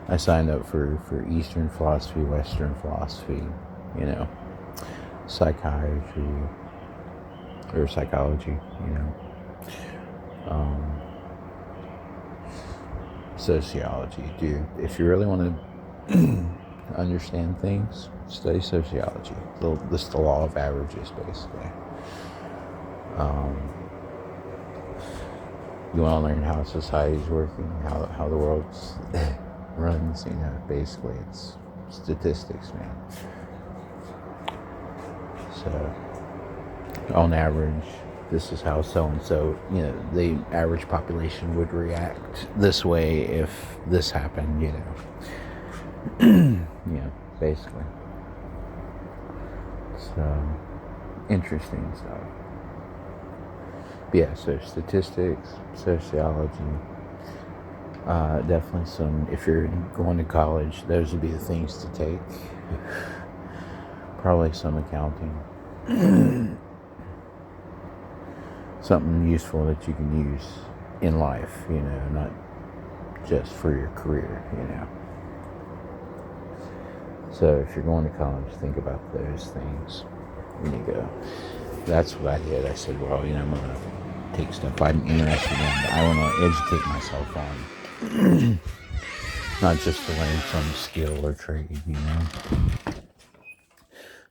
I signed up for Eastern philosophy, Western philosophy, you know, psychiatry or psychology, you know, sociology. Dude, if you really want to understand things, study sociology. This is the law of averages, basically. You want to learn how society's working, how the world runs, you know, basically it's statistics, man. So, on average, this is how so-and-so, you know, the average population would react this way if this happened, you know. Yeah, basically. So, interesting stuff. But yeah, so statistics, sociology, definitely some, if you're going to college, those would be the things to take. Probably some accounting. Something useful that you can use in life, you know, not just for your career, you know. So if you're going to college, think about those things when you go. That's what I did. I said, well, you know, I'm going to take stuff I'm interested in, but I want to educate myself on. Not just to learn some skill or trade, you know.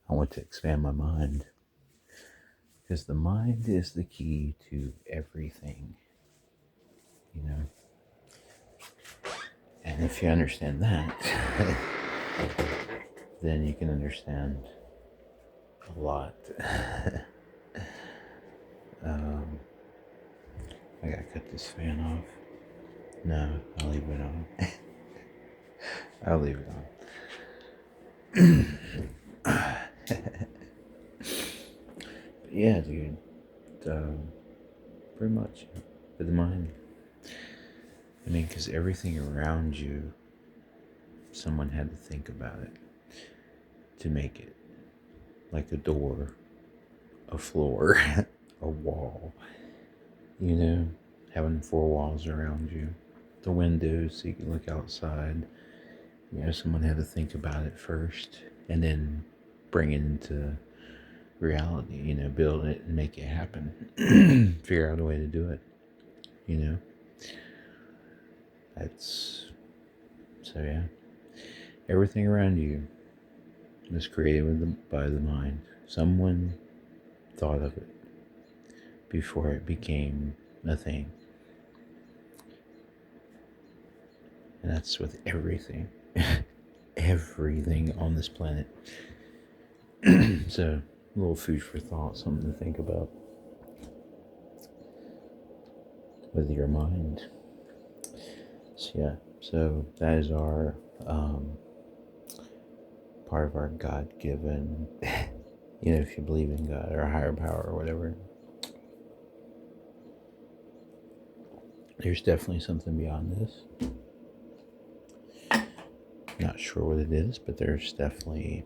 I want to expand my mind. Because the mind is the key to everything, you know. And if you understand that, then you can understand a lot. I gotta cut this fan off. No, I'll leave it on. I'll leave it on. Yeah, dude. Pretty much. But the mind. I mean, because everything around you, someone had to think about it to make it. Like a door, a floor, a wall. You know, having 4 walls around you. The windows so you can look outside. You know, someone had to think about it first and then bring it into reality, you know, build it and make it happen. Figure out a way to do it, you know. That's, so yeah. Everything around you was created by the mind. Someone thought of it before it became a thing. And that's with everything. Everything on this planet. So, a little food for thought, something to think about with your mind. So yeah, so that is our part of our God-given, you know, if you believe in God or a higher power or whatever. There's definitely something beyond this. Not sure what it is, but there's definitely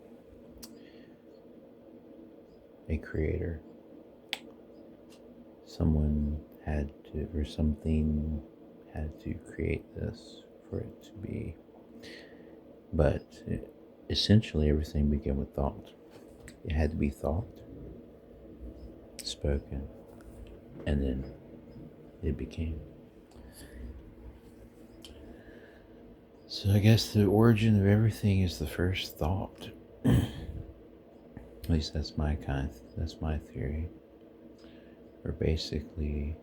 a creator. Someone had to, or something had to create this for it to be. But essentially everything began with thought. It had to be thought, spoken, and then it became. So I guess the origin of everything is the first thought. At least that's my theory. We're basically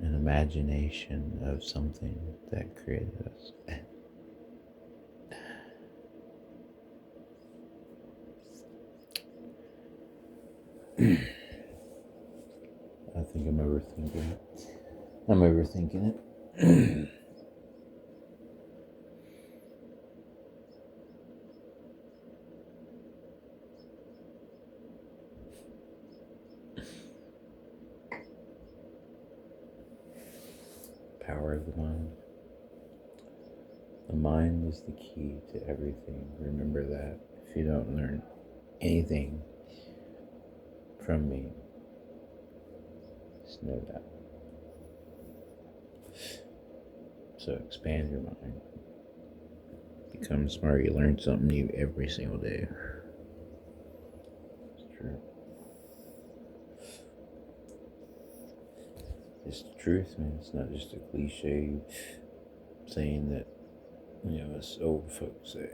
an imagination of something that created us. I think I'm overthinking it. Power of the mind. The mind is the key to everything. Remember that. If you don't learn anything from me, just know that. So expand your mind. Become smart. You learn something new every single day. It's true. It's the truth, man. It's not just a cliche saying that, us old folks say.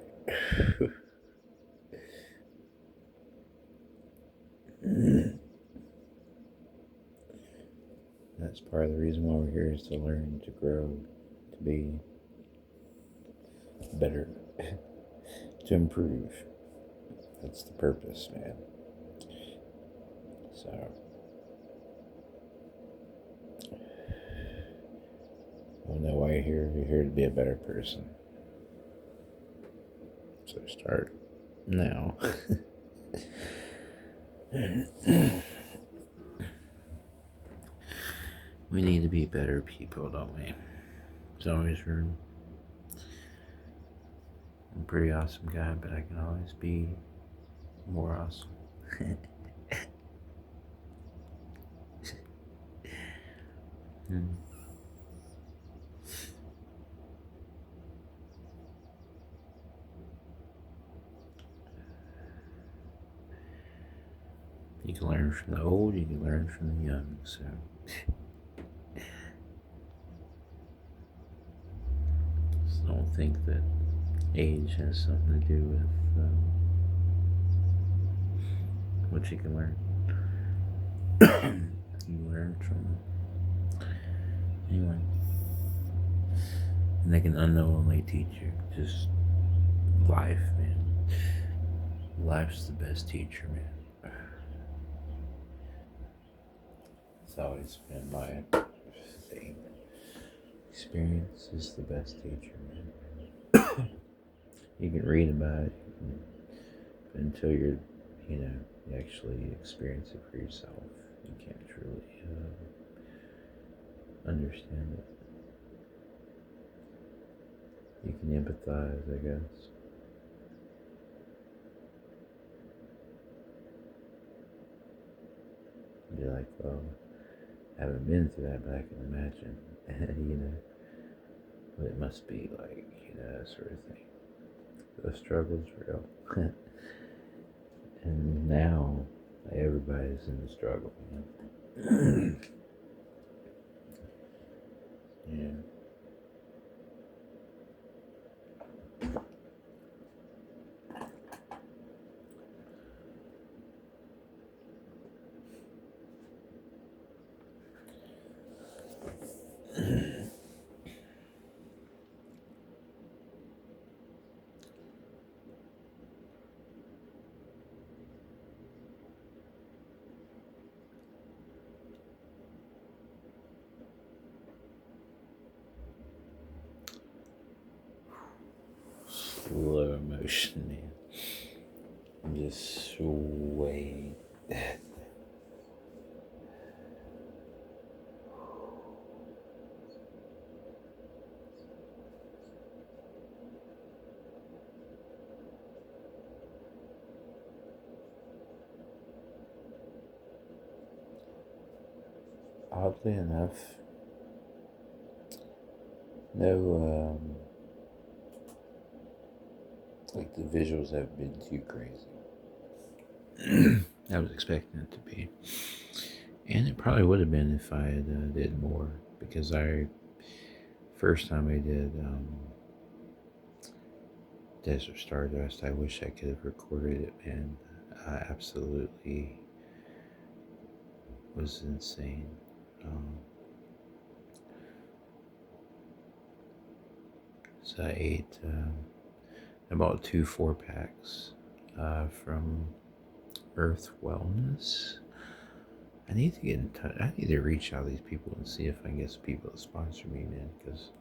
That's part of the reason why we're here, is to learn, to grow, to be better, to improve. That's the purpose, man. So, I know why you're here. You're here to be a better person. So start now. We need to be better people, don't we? There's always room. I'm a pretty awesome guy, but I can always be more awesome. You can learn from the old, you can learn from the young, so. Just don't think that age has something to do with what you can learn. You learn from anyone. And they can unknowingly teach you. Just life, man. Life's the best teacher, man. It's always been my thing. Experience is the best teacher, man. You can read about it, but until you actually experience it for yourself, you can't truly understand it. You can empathize, I guess. Be like, well, I haven't been through that, but I can imagine, what it must be like, that sort of thing. The struggle's real. And now, everybody's in the struggle, Yeah. Slow motion, man. I'm just swaying. Oddly enough, no, like the visuals haven't been too crazy. I was expecting it to be. And it probably would have been if I had did more, because first time I did Desert Stardust, I wish I could have recorded it, man. I absolutely was insane. So I ate, I bought 2 4-packs from Earth Wellness. I need to get in touch. I need to reach out to these people and see if I can get some people to sponsor me, man. Because,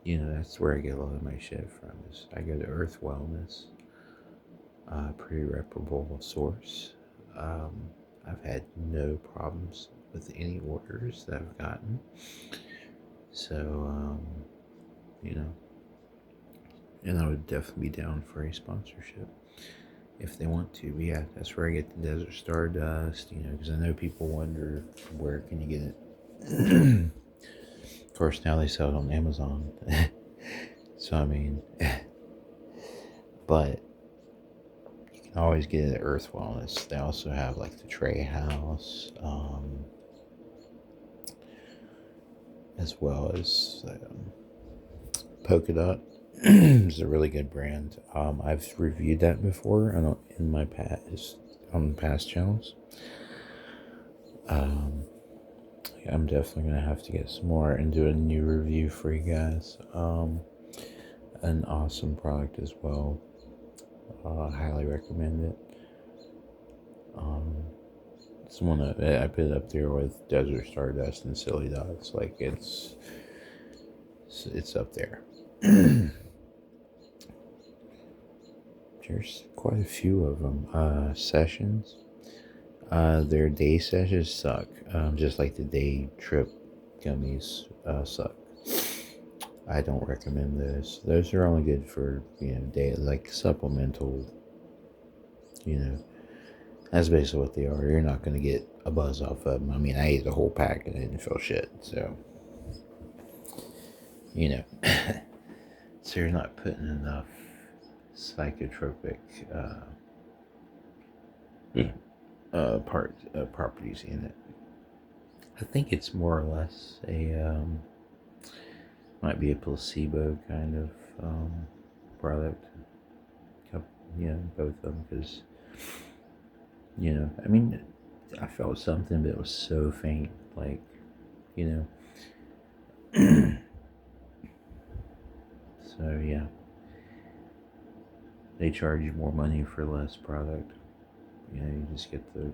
that's where I get a lot of my shit from. Is I go to Earth Wellness, pretty reputable source. I've had no problems with any orders that I've gotten. So, you know. And I would definitely be down for a sponsorship if they want to. But yeah, that's where I get the Desert Stardust, you know, because I know people wonder where can you get it. Of course, now they sell it on Amazon. So, I mean, but you can always get it at Earth Wellness. They also have like the Tray House, as well as Polka Dot. It's a really good brand. I've reviewed that before in my past on past channels. I'm definitely gonna have to get some more and do a new review for you guys. An awesome product as well. Highly recommend it. It's one of I put it up there with Desert Stardust and Silly Dogs. Like it's up there. There's quite a few of them. Sessions. Their day sessions suck. Just like the day trip gummies suck. I don't recommend those. Those are only good for, you know, day, like supplemental, you know. That's basically what they are. You're not going to get a buzz off of them. I mean, I ate the whole pack and I didn't feel shit. So, you know. So you're not putting enough psychotropic properties in it. I think it's more or less might be a placebo kind of product. Yeah, both of them, because, you know, I mean, I felt something, but it was so faint, like, you know. So yeah, they charge you more money for less product. You know, you just get the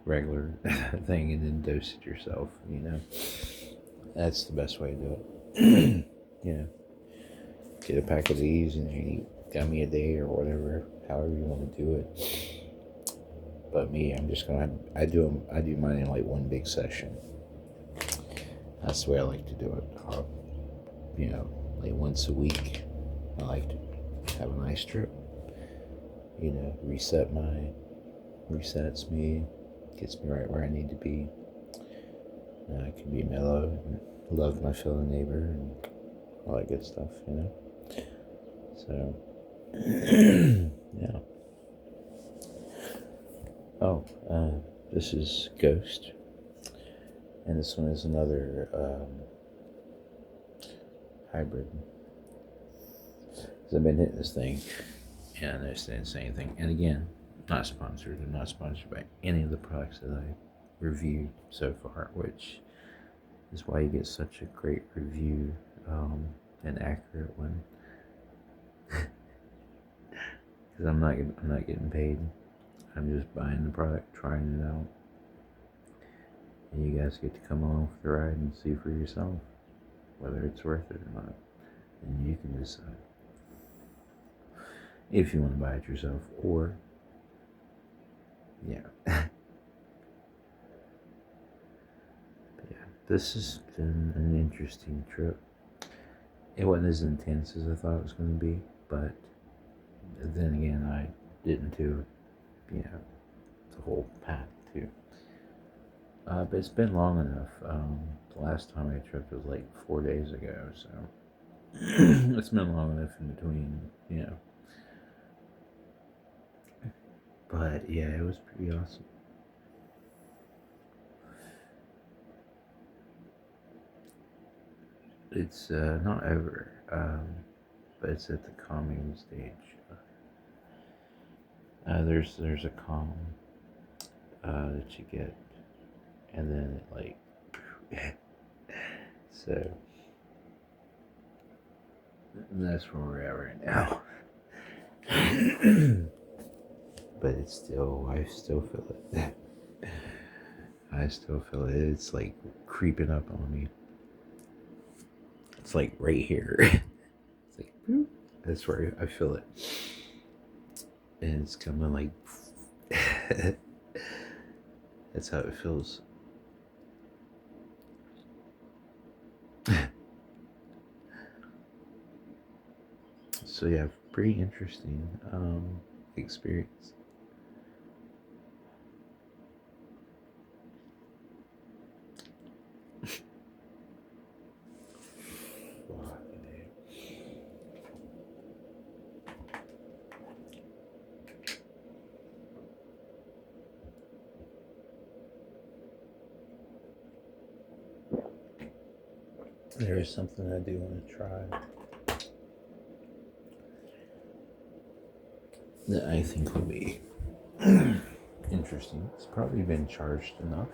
regular thing and then dose it yourself. You know, that's the best way to do it. You know, get a pack of these and you eat gummy a day or whatever, however you want to do it. But me, I'm just gonna. I do mine in like one big session. That's the way I like to do it. You know, like once a week. I like to have a nice trip. You know, resets me, gets me right where I need to be. I can be mellow and love my fellow neighbor and all that good stuff, you know. So, yeah. Oh, this is Ghost, and this one is another hybrid. Because I've been hitting this thing, and I didn't say anything. And again, not sponsored. I'm not sponsored by any of the products that I reviewed so far, which is why you get such a great review, an accurate one. Because I'm not getting paid. I'm just buying the product, trying it out, and you guys get to come along for the ride and see for yourself whether it's worth it or not, and you can decide if you want to buy it yourself or yeah. But yeah, this has been an interesting trip. It wasn't as intense as I thought it was going to be, but then again, I didn't do, you know, the whole pack too. But it's been long enough. The last time I tripped was like 4 days ago, so it's been long enough in between, you know. But yeah, it was pretty awesome. It's not over, but it's at the calming stage. There's a calm that you get, and then it like so that's where we're at right now. But it's still, I still feel it. I still feel it. It's like creeping up on me. It's like right here. It's like, boop. That's where I feel it. And it's coming like, that's how it feels. So yeah, pretty interesting experience. There is something I do want to try that I think will be interesting. It's probably been charged enough.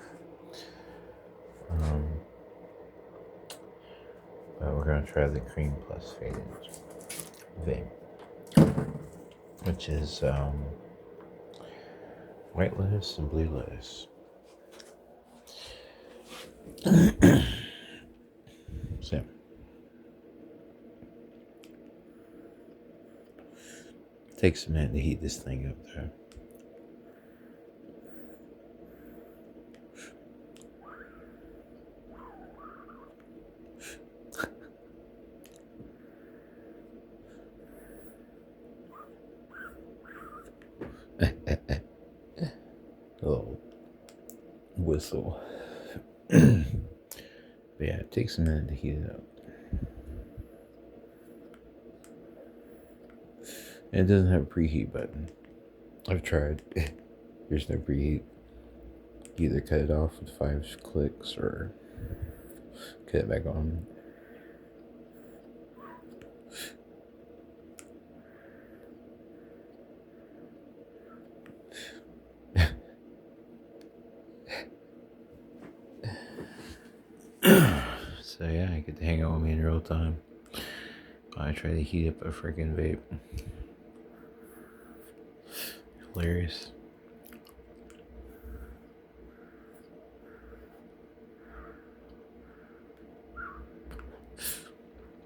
But we're going to try the cream plus faded vape, which is white lettuce and blue lettuce. So, it takes a minute to heat this thing up though. Little whistle. But yeah, it takes a minute to heat it up. And it doesn't have a preheat button. I've tried. There's no preheat. You either cut it off with 5 clicks or cut it back on. So yeah, I get to hang out with me in real time while I try to heat up a freaking vape. Hilarious.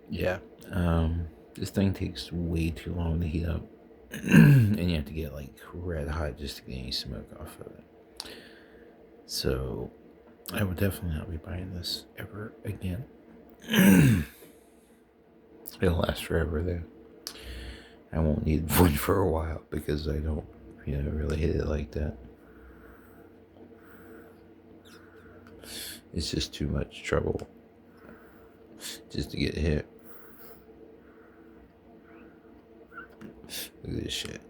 Yeah, this thing takes way too long to heat up, and you have to get like red hot just to get any smoke off of it. So I would definitely not be buying this ever again. It'll last forever though. I won't need one for a while because I don't, really hit it like that. It's just too much trouble just to get hit. Look at this shit.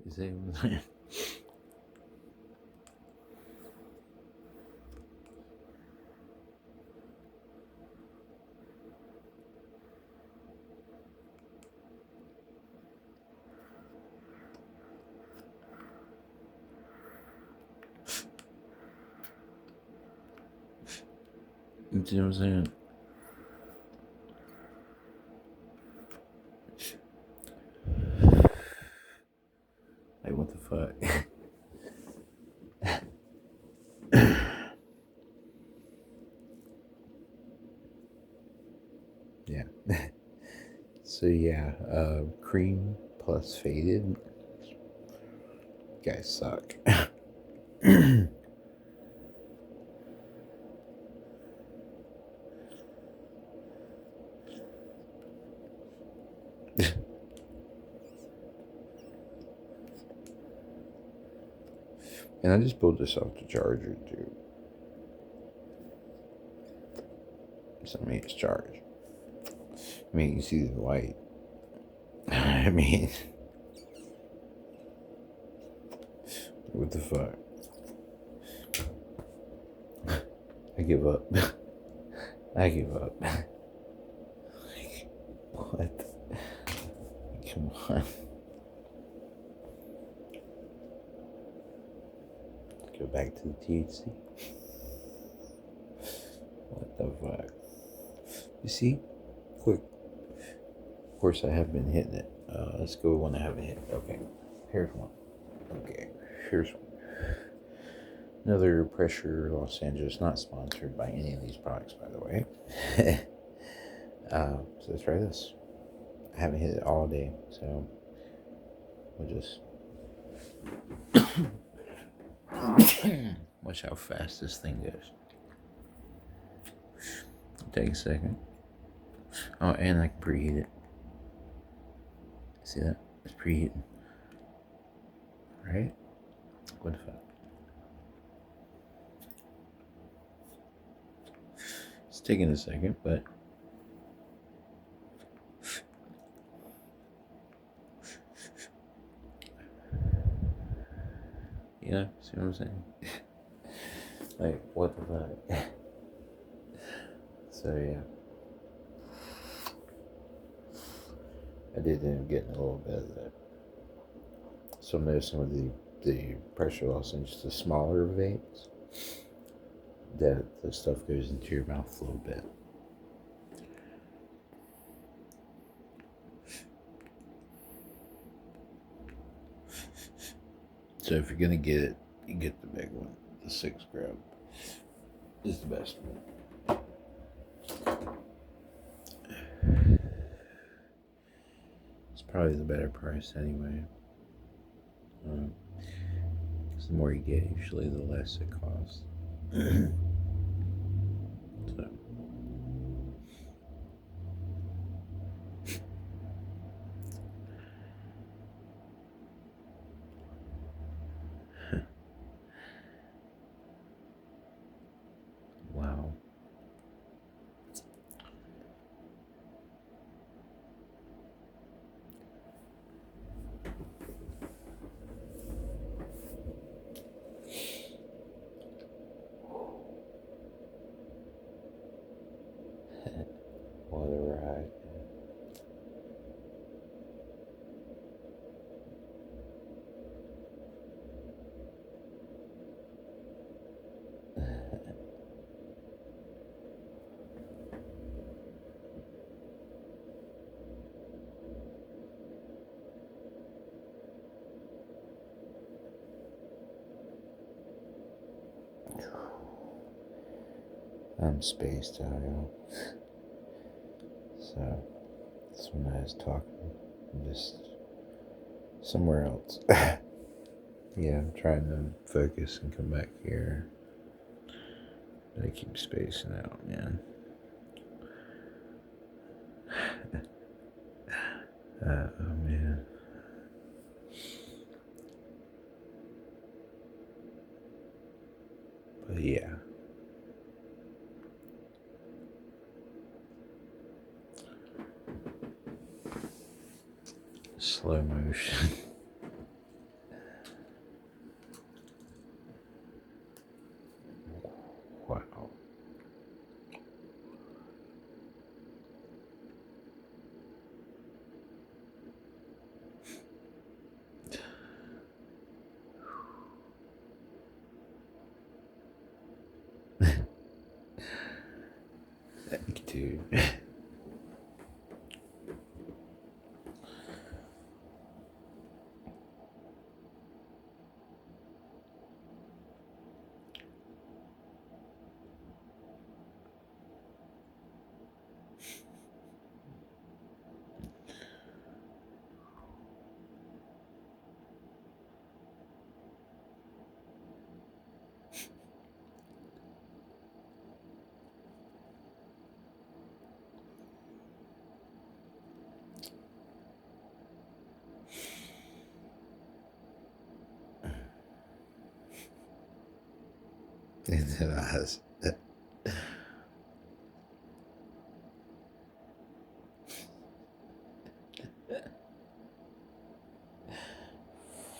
Is anyone there? You see what I'm saying? Like, what the fuck? Yeah. So yeah, cream plus faded. You guys suck. And I just pulled this off the charger too. So I mean it's charged. I mean you see the light. I mean what the fuck? I give up. I give up. What? Come on. Go back to the THC. What the fuck? You see? Quick. Of course, I have been hitting it. Let's go with one I haven't hit. Okay. Here's one. Okay. Here's one. Another Pressure Los Angeles. Not sponsored by any of these products, by the way. So let's try this. I haven't hit it all day, so we'll just Watch how fast this thing goes. Take a second. Oh, and I can preheat it. See that? It's preheating. Right? What the fuck? It's taking a second, but yeah, see what I'm saying? Like, what the fuck? So yeah, I did end up getting a little bit of that. So I'm noticing with the pressure loss and just the smaller vapes, that the stuff goes into your mouth a little bit. So if you're gonna get it, you get the big one. The 6 gram is the best one. It's probably the better price anyway. Because the more you get, usually the less it costs. So. Wow. What a ride. I'm spaced out, y'all. So, that's when I was talking. I'm just somewhere else. Yeah, I'm trying to focus and come back here. But I keep spacing out, man. Oh, man. But yeah. Slow motion. Wow. Dude. It has.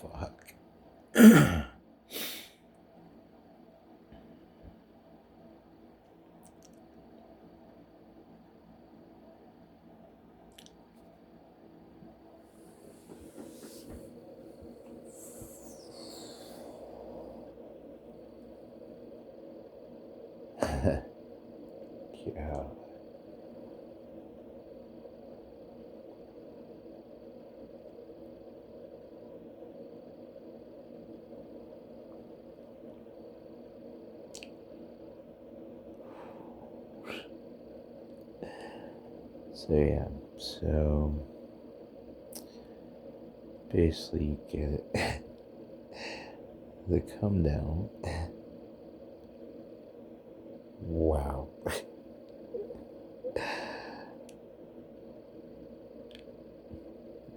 Fuck. Yeah. So yeah, so basically you get it. the come down. Wow.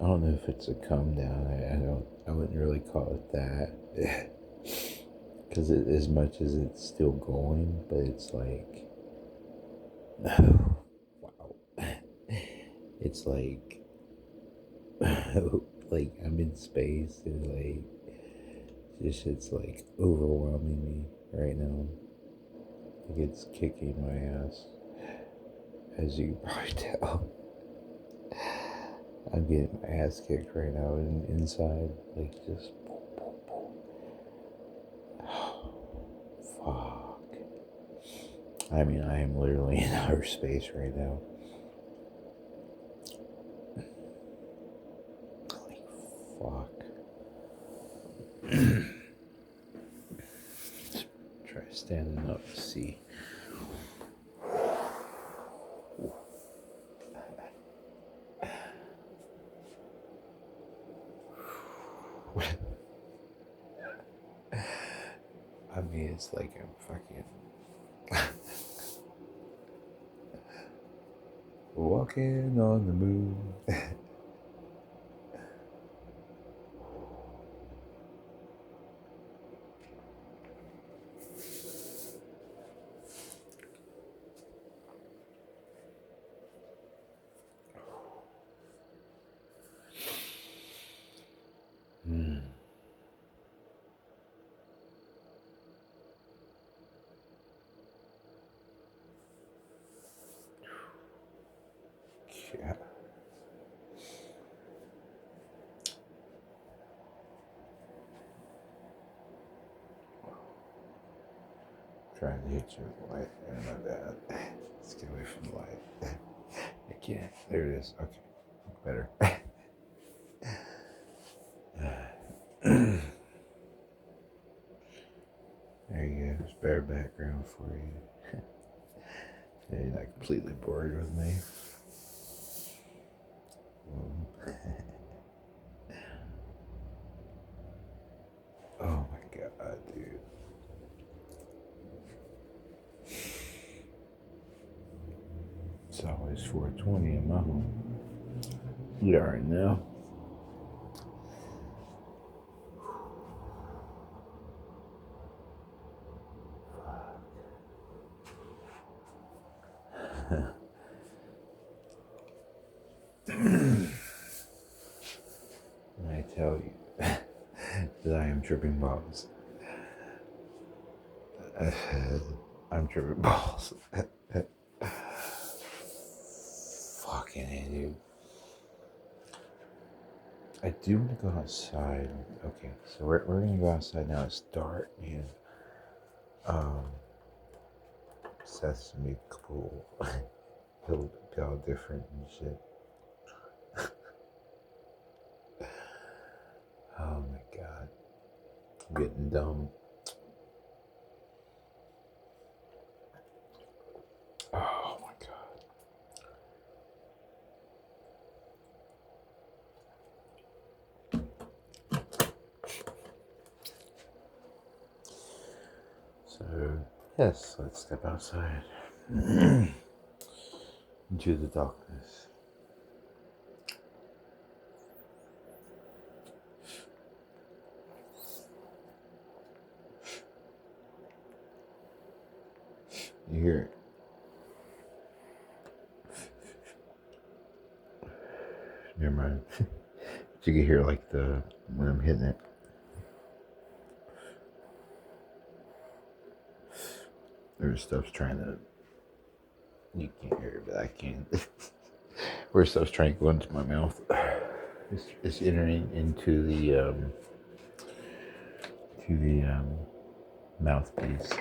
I don't know if it's a come down. I wouldn't really call it that. Because as much as it's still going, but it's like, wow. It's like, like I'm in space and like, this shit's like overwhelming me right now. Like it's kicking my ass, as you can probably tell. I'm getting my ass kicked right now and inside, like just fuck. I mean, I am literally in outer space right now. Like, fuck. Try standing up to see. I mean, it's like I'm fucking walking on the moon. Mm. Yeah. Trying to hit you with the light. Oh, my bad. Let's get away from the light. I can't. There it is. Okay. Better. There you go. There's better background for you. Yeah, you're not completely bored with me. Oh my god, dude. It's always 4:20 in my home. You already know. I tell you that I am tripping balls. I'm tripping balls. Fucking A, dude. I do want to go outside. Okay, so we're gonna go outside now. It's dark, man. Sesame cool. He'll be all different and shit. Oh my god. I'm getting dumb. Oh my god. So, yes, let's step outside into the darkness. You hear it? Never mind. You can hear like when I'm hitting it. There's stuff's trying to. You can't hear it, but I can. Where stuff's trying to go into my mouth. It's entering into the mouthpiece.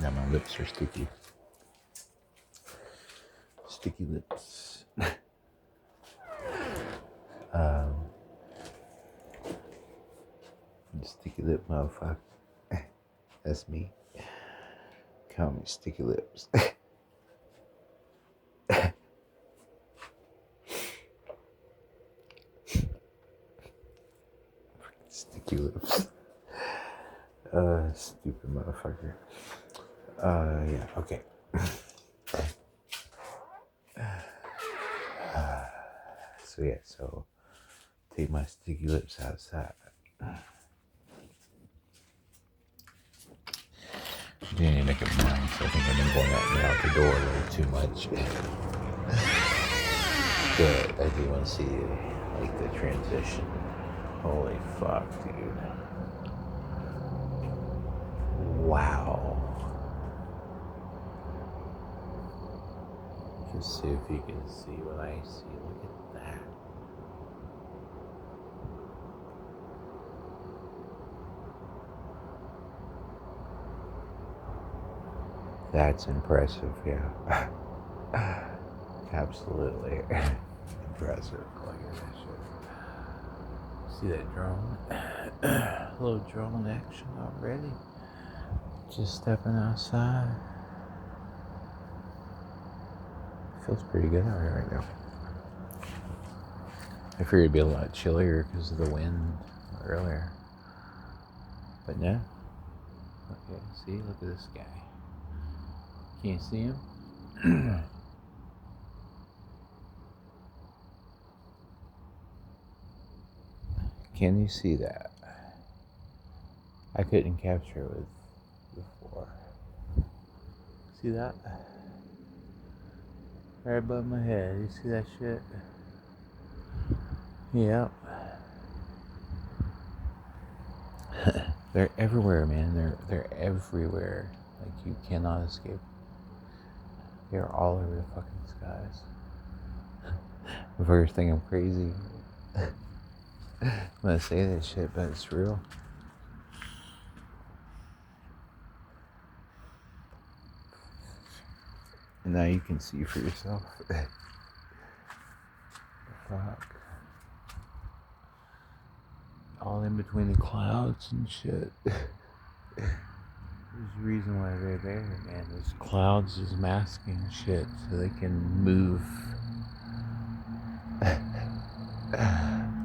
Now my lips are sticky. Sticky lips. Sticky lip motherfucker. That's me. Call me Sticky Lips. Sticky lips. Stupid motherfucker. Yeah, okay. So yeah, so take my sticky lips outside. Didn't even make up mine, so I think I've been going out and out the door a little too much. But I do want to see like the transition. Holy fuck, dude. Wow. Just see if you can see what I see. Look at that. That's impressive, yeah. Absolutely impressive. Look at that shit. See that drone? A little drone action already. Just stepping outside. Feels pretty good out here right now. I figured it'd be a lot chillier because of the wind earlier. But no. Okay, see, look at this guy. Can you see him? Can you see that? I couldn't capture it with before. See that? Right above my head. You see that shit? Yep. They're everywhere, man. They're everywhere. Like you cannot escape. They're all over the fucking skies. Motherfuckers think I'm crazy when I say that shit, but it's real. And now you can see for yourself. Fuck. All in between the clouds and shit. There's a reason why they're there, man. There's clouds just masking shit so they can move.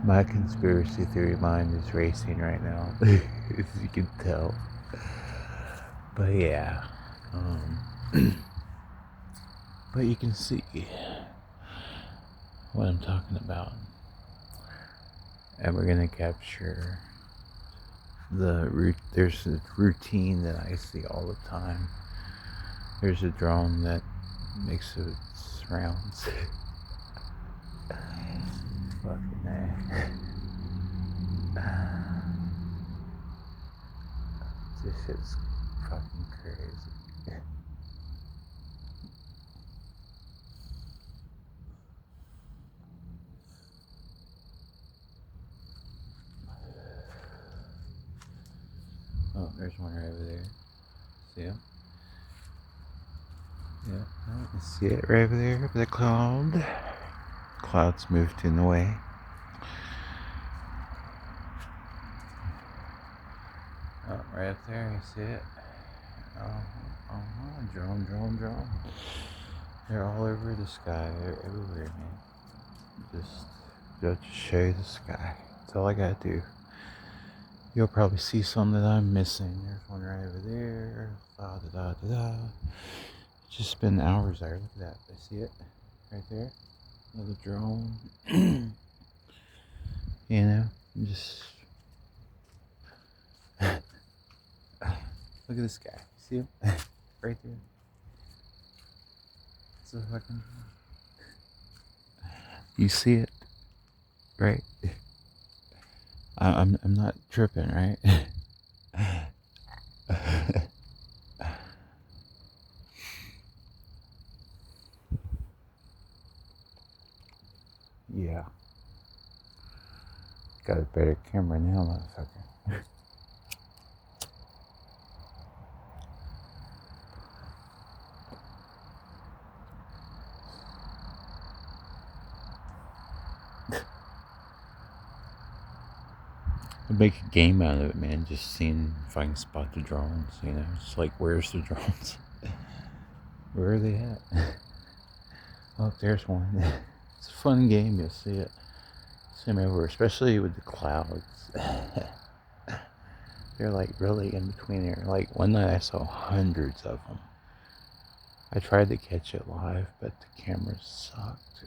My conspiracy theory mind is racing right now, as you can tell. But yeah. But you can see what I'm talking about. And we're gonna capture there's a routine that I see all the time. There's a drone that makes its rounds. Fucking A. This shit's fucking crazy. Oh, there's one right over there. See him? Yeah, I can see it right over there, over the cloud. Clouds moved in the way. Oh, right up there, you see it? Drone. They're all over the sky. They're everywhere, man. Just show you the sky. That's all I gotta do. You'll probably see some that I'm missing. There's one right over there. It's just been hours there. Look at that. I see it right there. Another drone. You know, just look at this guy. See him? Right there. It's a fucking. You see it, right? I'm not tripping, right? Yeah. Got a better camera now, motherfucker. I'd make a game out of it, man. Just seeing if I can spot the drones, you know. It's like, where's the drones? Where are they at? Oh, there's one. It's a fun game, you'll see it. See them everywhere, especially with the clouds. they're like really in between there. Like one night I saw hundreds of them. I tried to catch it live, but the camera sucked,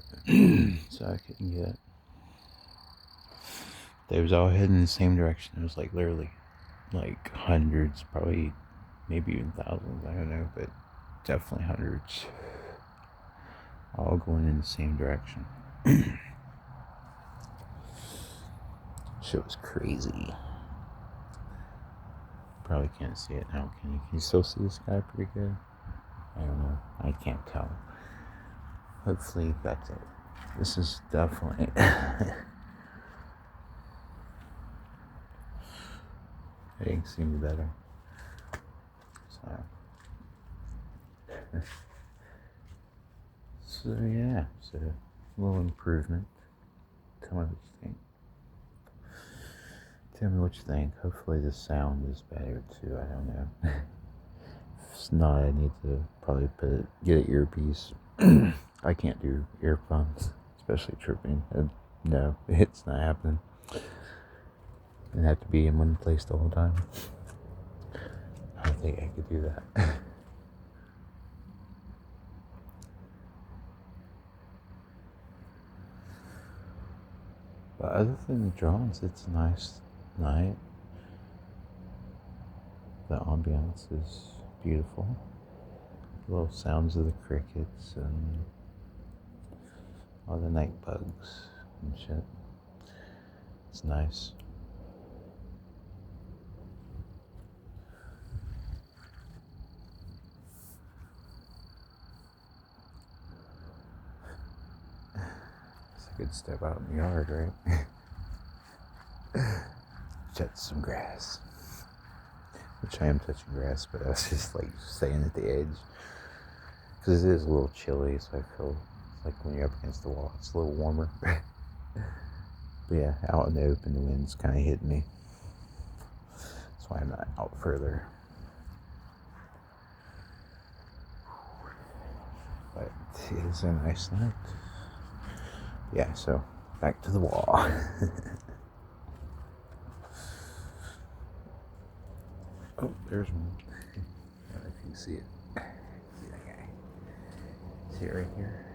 so I couldn't get it. They was all heading in the same direction. It was like literally like hundreds, probably maybe even thousands, I don't know, but definitely hundreds, all going in the same direction. Shit was crazy. Probably can't see it now, can you? Can you still see the sky pretty good? I don't know. I can't tell. Hopefully that's it. This is definitely getting seem better. So yeah, so a little improvement. Tell me what you think. Tell me what you think. Hopefully the sound is better too. I don't know. If it's not, I need to probably get an earpiece. I can't do earphones, especially tripping. No, it's not happening. It'd have to be in one place the whole time. I don't think I could do that. But other than the drones, it's a nice night. The ambiance is beautiful. The little sounds of the crickets and all the night bugs and shit. It's nice. It's a good step out in the yard, right? Touch some grass. Which I am touching grass, but I was just like staying at the edge. Because it is a little chilly, so I feel like when you're up against the wall, it's a little warmer. But yeah, out in the open, the wind's kind of hitting me. That's why I'm not out further. But it is a nice night. Yeah, so back to the wall. Oh, there's one. I don't know if you can see it. See that guy? See it right here?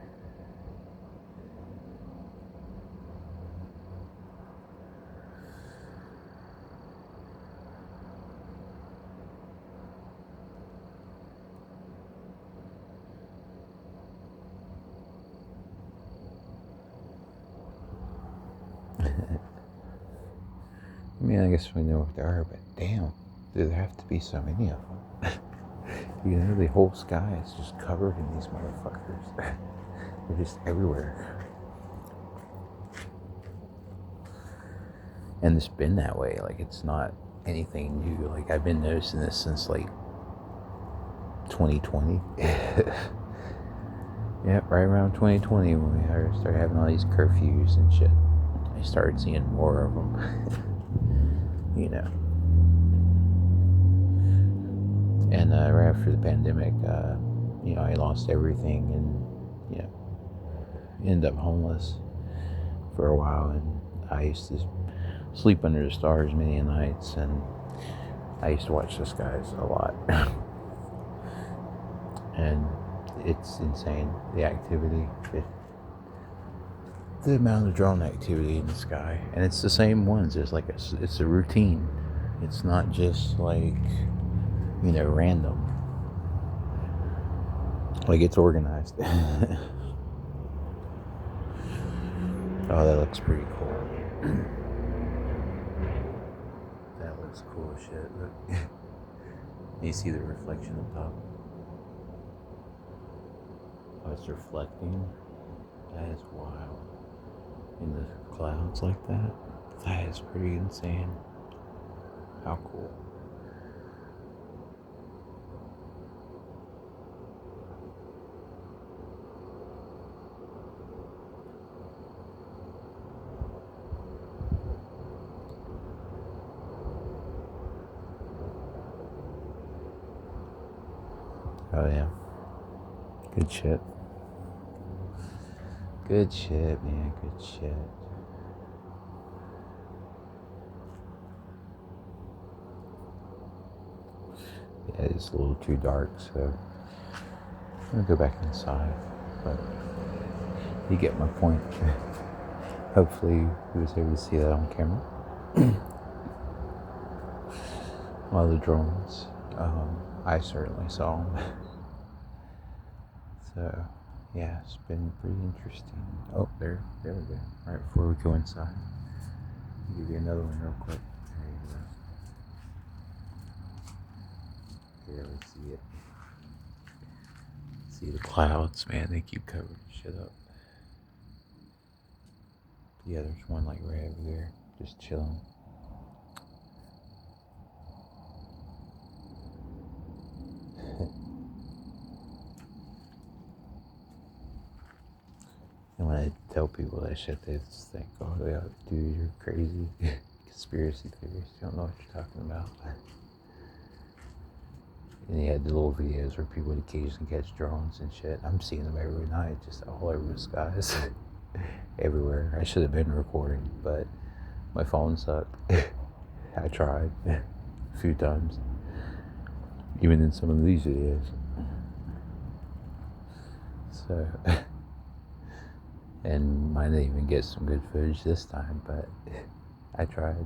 I mean, I guess we know what they are, but damn, do there have to be so many of them? You know, the whole sky is just covered in these motherfuckers. They're just everywhere. And it's been that way. Like, it's not anything new. Like, I've been noticing this since, like, 2020. Yeah, right around 2020 when we started having all these curfews and shit. I started seeing more of them. You know. And right after the pandemic, you know, I lost everything and, you know, ended up homeless for a while. And I used to sleep under the stars many nights, and I used to watch the skies a lot. And it's insane, the activity, the amount of drone activity in the sky. And it's the same ones. It's like it's a routine. It's not just like, you know, random. Like, it's organized. Oh, that looks pretty cool. That looks cool as shit. Look. You see the reflection up top? Oh, it's reflecting. That is wild. In the clouds like that? That is pretty insane. How cool. Oh yeah. Good shit. Good shit, man. Good shit. Yeah, it's a little too dark, so I'm gonna go back inside. But you get my point. Hopefully, you was able to see that on camera. All the drones. I certainly saw them. So, yeah, it's been pretty interesting. Oh, there we go. Right before we go inside, I'll give you another one real quick. There you go. Here, we see it. See the clouds, man. They keep covering shit up. Yeah, there's one like right over there, just chilling. And when I tell people that shit, they just think, oh, yeah, dude, you're crazy. Conspiracy theorist. You don't know what you're talking about. And he had the little videos where people would occasionally catch drones and shit. I'm seeing them every night, just all over the skies. Everywhere. I should have been recording, but my phone sucked. I tried a few times. Even in some of these videos. So... and might not even get some good footage this time, but I tried.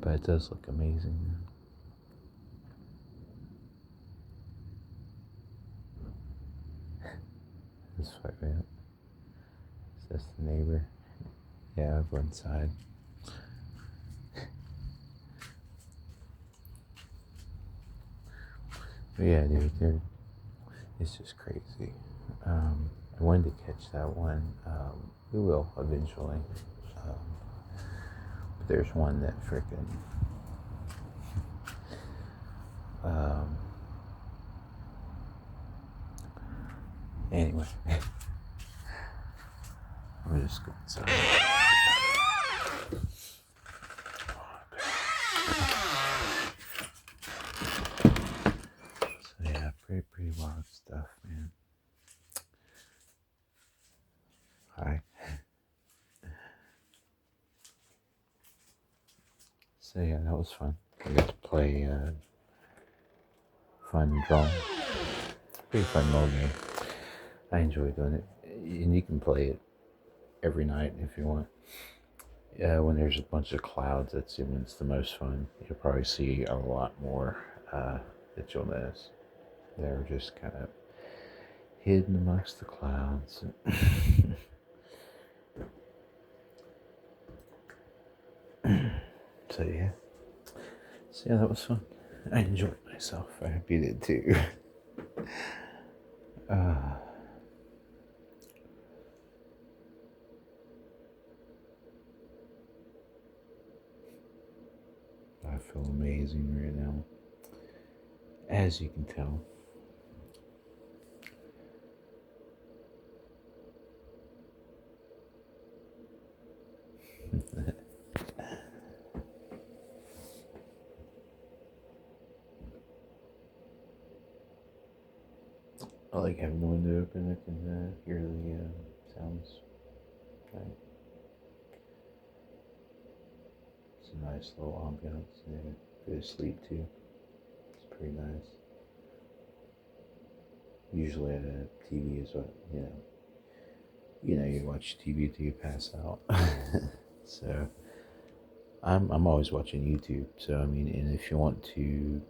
But it does look amazing. This fucked me up. Is this the neighbor? Yeah, I'll go inside. But yeah, dude, it's just crazy. I wanted to catch that one. We will eventually. But there's one that freaking. Anyway, I'm just going inside. So yeah, pretty wild stuff, man. Hi. So yeah, that was fun. I got to play fun drum. Pretty fun little game. I enjoy doing it, and you can play it every night if you want. When there's a bunch of clouds, that's when it's the most fun. You'll probably see a lot more that you'll notice. They're just kind of hidden amongst the clouds. So yeah. So yeah, that was fun. I enjoyed myself. I hope you did too. I feel amazing right now, as you can tell. I like having the window open. I can hear the sounds. Right. It's a nice little ambiance. Yeah, go to sleep too. It's pretty nice. Usually at a TV is what you watch TV till you pass out. So I'm always watching YouTube. So I mean, and if you want to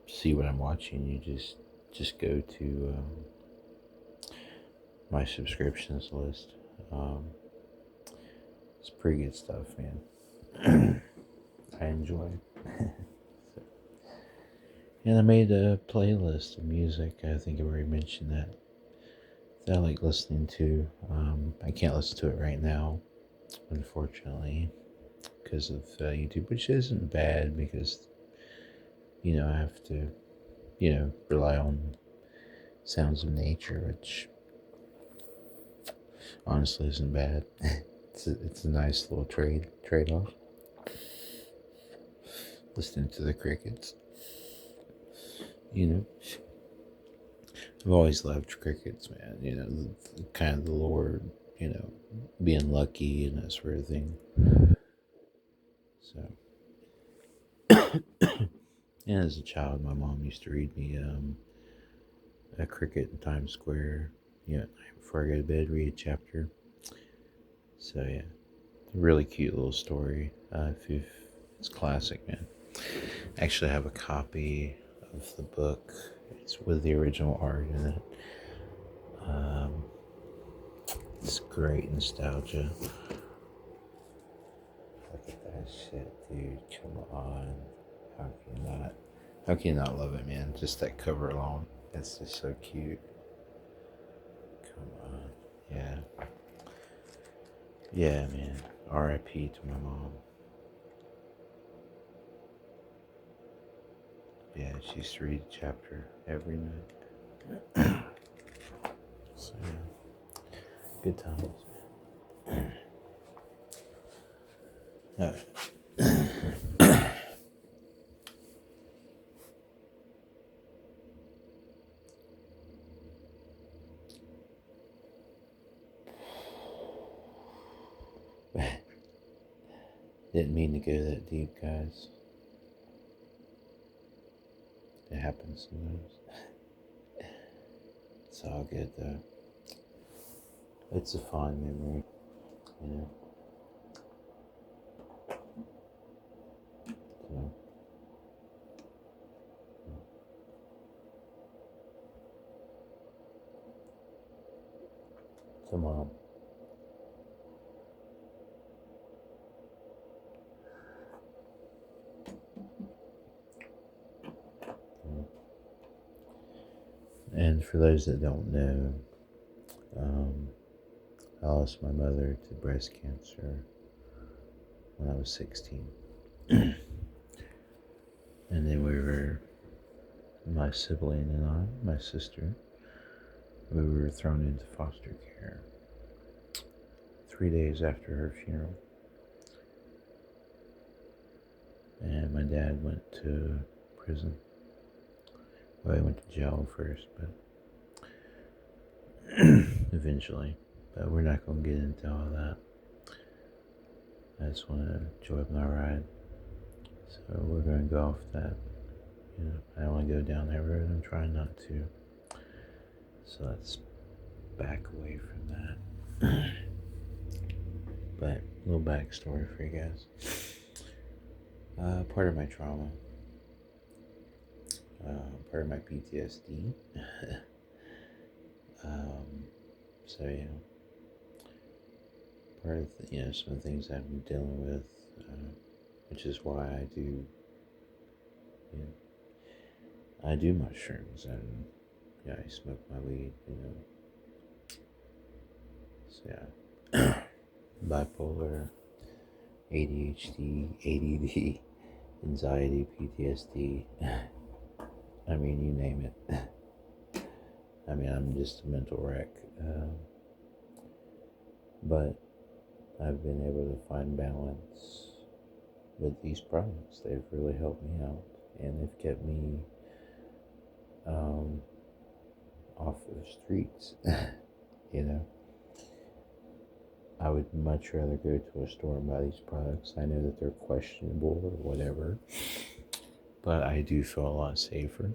see what I'm watching, you just go to my subscriptions list. It's pretty good stuff, man. I enjoy it. So, and I made a playlist of music. I think I already mentioned that I like listening to. I can't listen to it right now, unfortunately, because of YouTube, which isn't bad because I have to rely on sounds of nature, which honestly isn't bad. It's a nice little trade off. Listening to the crickets, I've always loved crickets, man. Kind of the Lord, being lucky and that sort of thing. So, and as a child, my mom used to read me a cricket in Times Square. Before I go to bed, read a chapter. So yeah, it's a really cute little story. It's classic, man. I actually have a copy of the book. It's with the original art in it. It's great nostalgia. Look at that shit, dude. Come on. How can you not? How can you not love it, man? Just that cover alone. It's just so cute. Come on. Yeah. Yeah, man. R.I.P. to my mom. Yeah, she used to read a chapter every night. So, yeah. Good times, man. Alright. Didn't mean to go that deep, guys. It happens sometimes. It's all good, though. It's a fond memory, you know. So, Mom. And for those that don't know, I lost my mother to breast cancer when I was 16. And then my sibling and I, my sister, we were thrown into foster care 3 days after her funeral. And my dad went to prison. Well, he went to jail first, but eventually. But we're not going to get into all that. I just want to enjoy my ride. So we're going to go off that. I don't want to go down that road. I'm trying not to. So let's back away from that. But a little backstory for you guys. Part of my trauma. Part of my PTSD. So yeah. Part of some of the things I've been dealing with, which is why I do mushrooms and I smoke my weed, So yeah, bipolar, ADHD, ADD, anxiety, PTSD. I mean, you name it. I mean, I'm just a mental wreck. But I've been able to find balance with these products. They've really helped me out, and they've kept me off of the streets. I would much rather go to a store and buy these products. I know that they're questionable or whatever, but I do feel a lot safer.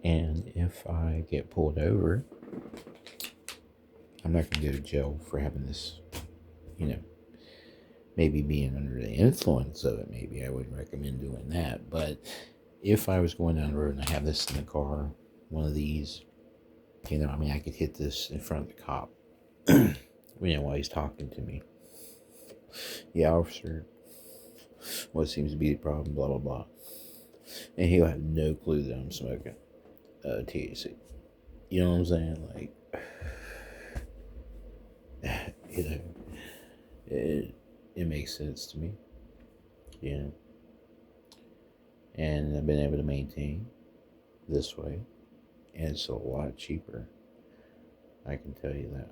And if I get pulled over, I'm not going to go to jail for having this, maybe being under the influence of it. Maybe I wouldn't recommend doing that. But if I was going down the road and I have this in the car, one of these, I could hit this in front of the cop, while he's talking to me. Yeah, officer, what seems to be the problem, blah, blah, blah. And he'll have no clue that I'm smoking THC. You know what I'm saying? Like, it makes sense to me. And I've been able to maintain this way. And it's a lot cheaper. I can tell you that.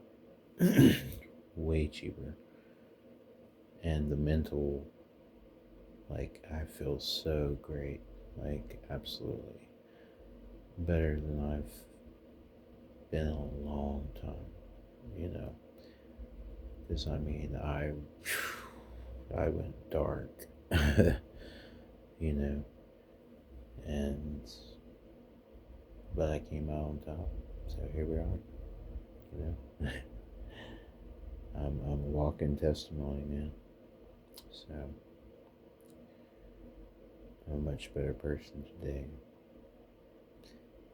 Way cheaper. And the mental, I feel so great. Absolutely. Better than I've been a long time, you know. Because I mean, I went dark, you know, and but I came out on top. So here we are, you know. I'm a walking testimony, man. So I'm a much better person today,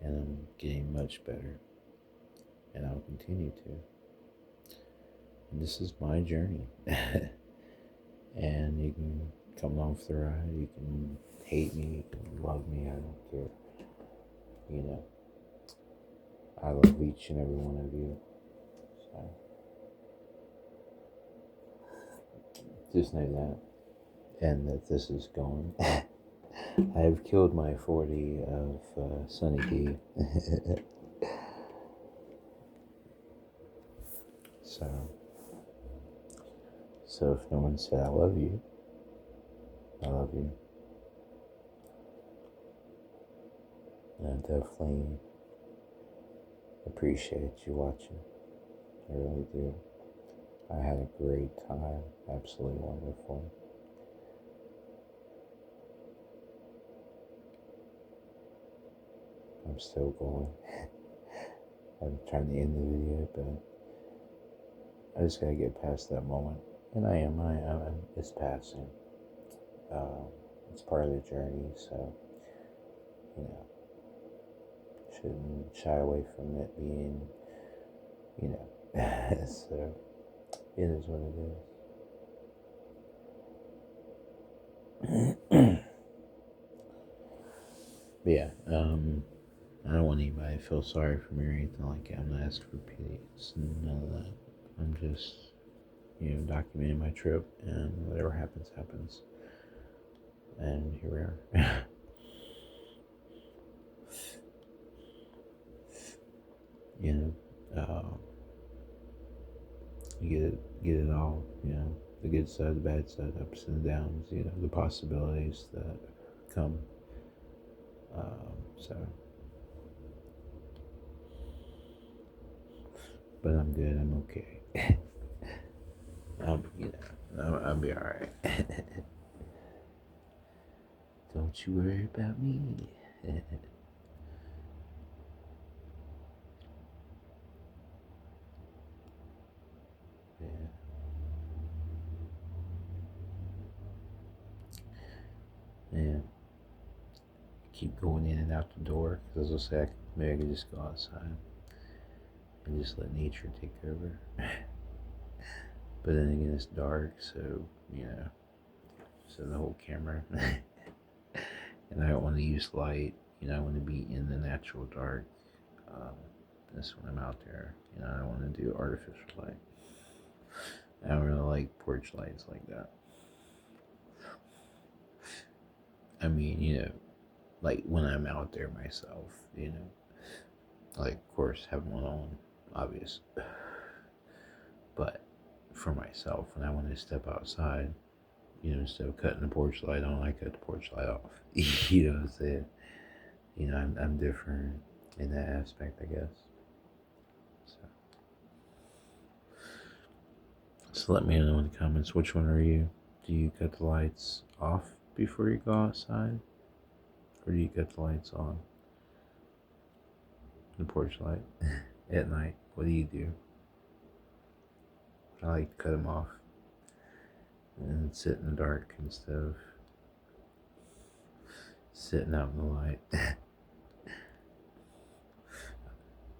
and I'm getting much better, and I'll continue to. And this is my journey, and you can come along for the ride. You can hate me, you can love me. I don't care. You know, I love each and every one of you. So just know that, and that this is going. I have killed my 40 of Sunny D. so, so if no one said I love you, I love you. And I definitely appreciate you watching. I really do. I had a great time. Absolutely wonderful. I'm still going. I'm trying to end the video, but I just gotta get past that moment. And I am. It's passing. It's part of the journey, so, you know, shouldn't shy away from it being, you know, so it is what it is. But yeah, I don't want anybody to feel sorry for me or anything like that. I'm not asking for pity. It's none of that. I'm just, you know, documenting my trip, and whatever happens, happens. And here we are. You know, you get it all, you know, the good side, the bad side, ups and downs, you know, the possibilities that come. So, but I'm good. I'm okay. You know, I'll be all right. Don't you worry about me. Yeah. Yeah. Keep going in and out the door, because as I say, maybe I could just go outside and just let nature take over. But then again, it's dark, so, you know, so the whole camera. And I don't want to use light, you know, I want to be in the natural dark. That's when I'm out there, you know, I don't want to do artificial light. I don't really like porch lights like that. I mean, you know, like when I'm out there myself, you know, like, of course, having one on, obvious. But for myself, when I want to step outside, you know, instead of cutting the porch light on, I cut the porch light off. You know what I'm saying? You know, I'm different in that aspect, I guess. So let me know in the comments, which one are you? Do you cut the lights off before you go outside? Or do you cut the lights on? The porch light at night. What do you do? I like to cut them off and sit in the dark instead of sitting out in the light.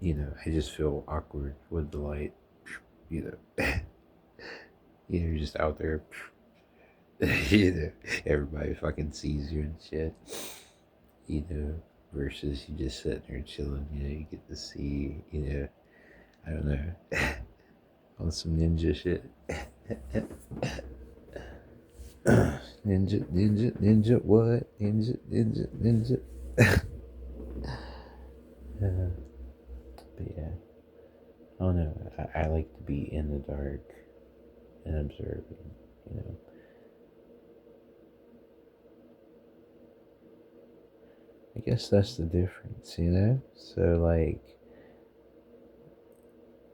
You know, I just feel awkward with the light. You know, you're just out there. You know, everybody fucking sees you and shit. You know, versus you just sitting there chilling. You know, you get to see. You know, I don't know, on some ninja shit. Ninja, what? Ninja. But yeah, I don't know. I like to be in the dark and observing, you know. I guess that's the difference, you know? So, like,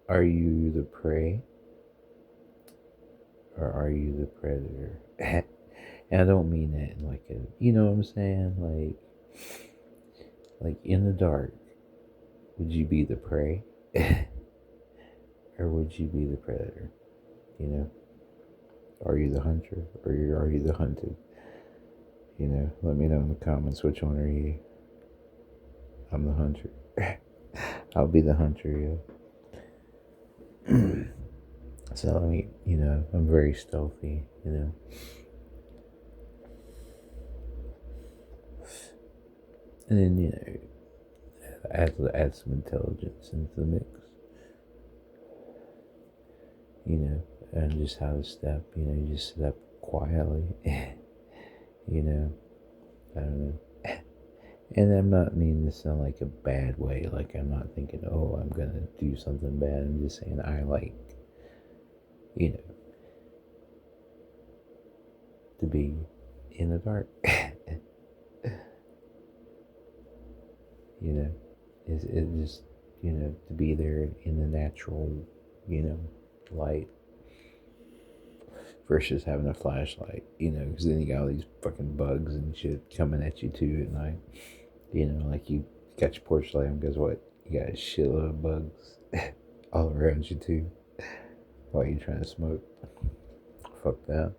Are you the prey or are you the predator? And I don't mean that in like a, you know what I'm saying? Like in the dark, would you be the prey or would you be the predator? You know, are you the hunter or are you the hunted? You know, let me know in the comments which one are you. I'm the hunter. I'll be the hunter, yeah. So I mean, you know, I'm very stealthy, you know. And then, you know, add some intelligence into the mix, you know, and just how to step, you know, you just step quietly, you know, I don't know. And I'm not meaning to sound like a bad way, like I'm not thinking, oh, I'm gonna do something bad. I'm just saying I like, you know, to be in the dark, you know, it just, you know, to be there in the natural, you know, light versus having a flashlight, you know, because then you got all these fucking bugs and shit coming at you too at night. You know, like you got your porch light on, guess what? You got a shitload of bugs all around you too while you're trying to smoke. Fuck that.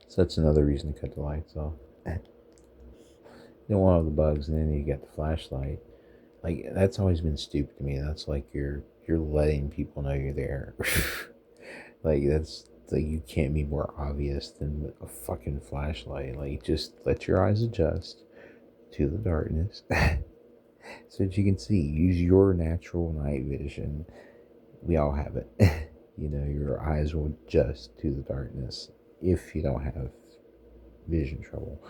So that's another reason to cut the lights off. You don't want all the bugs, and then you got the flashlight. Like that's always been stupid to me. That's like you're letting people know you're there. Like that's like you can't be more obvious than a fucking flashlight. Like just let your eyes adjust to the darkness so that you can see. Use your natural night vision. We all have it. You know, your eyes will adjust to the darkness if you don't have vision trouble.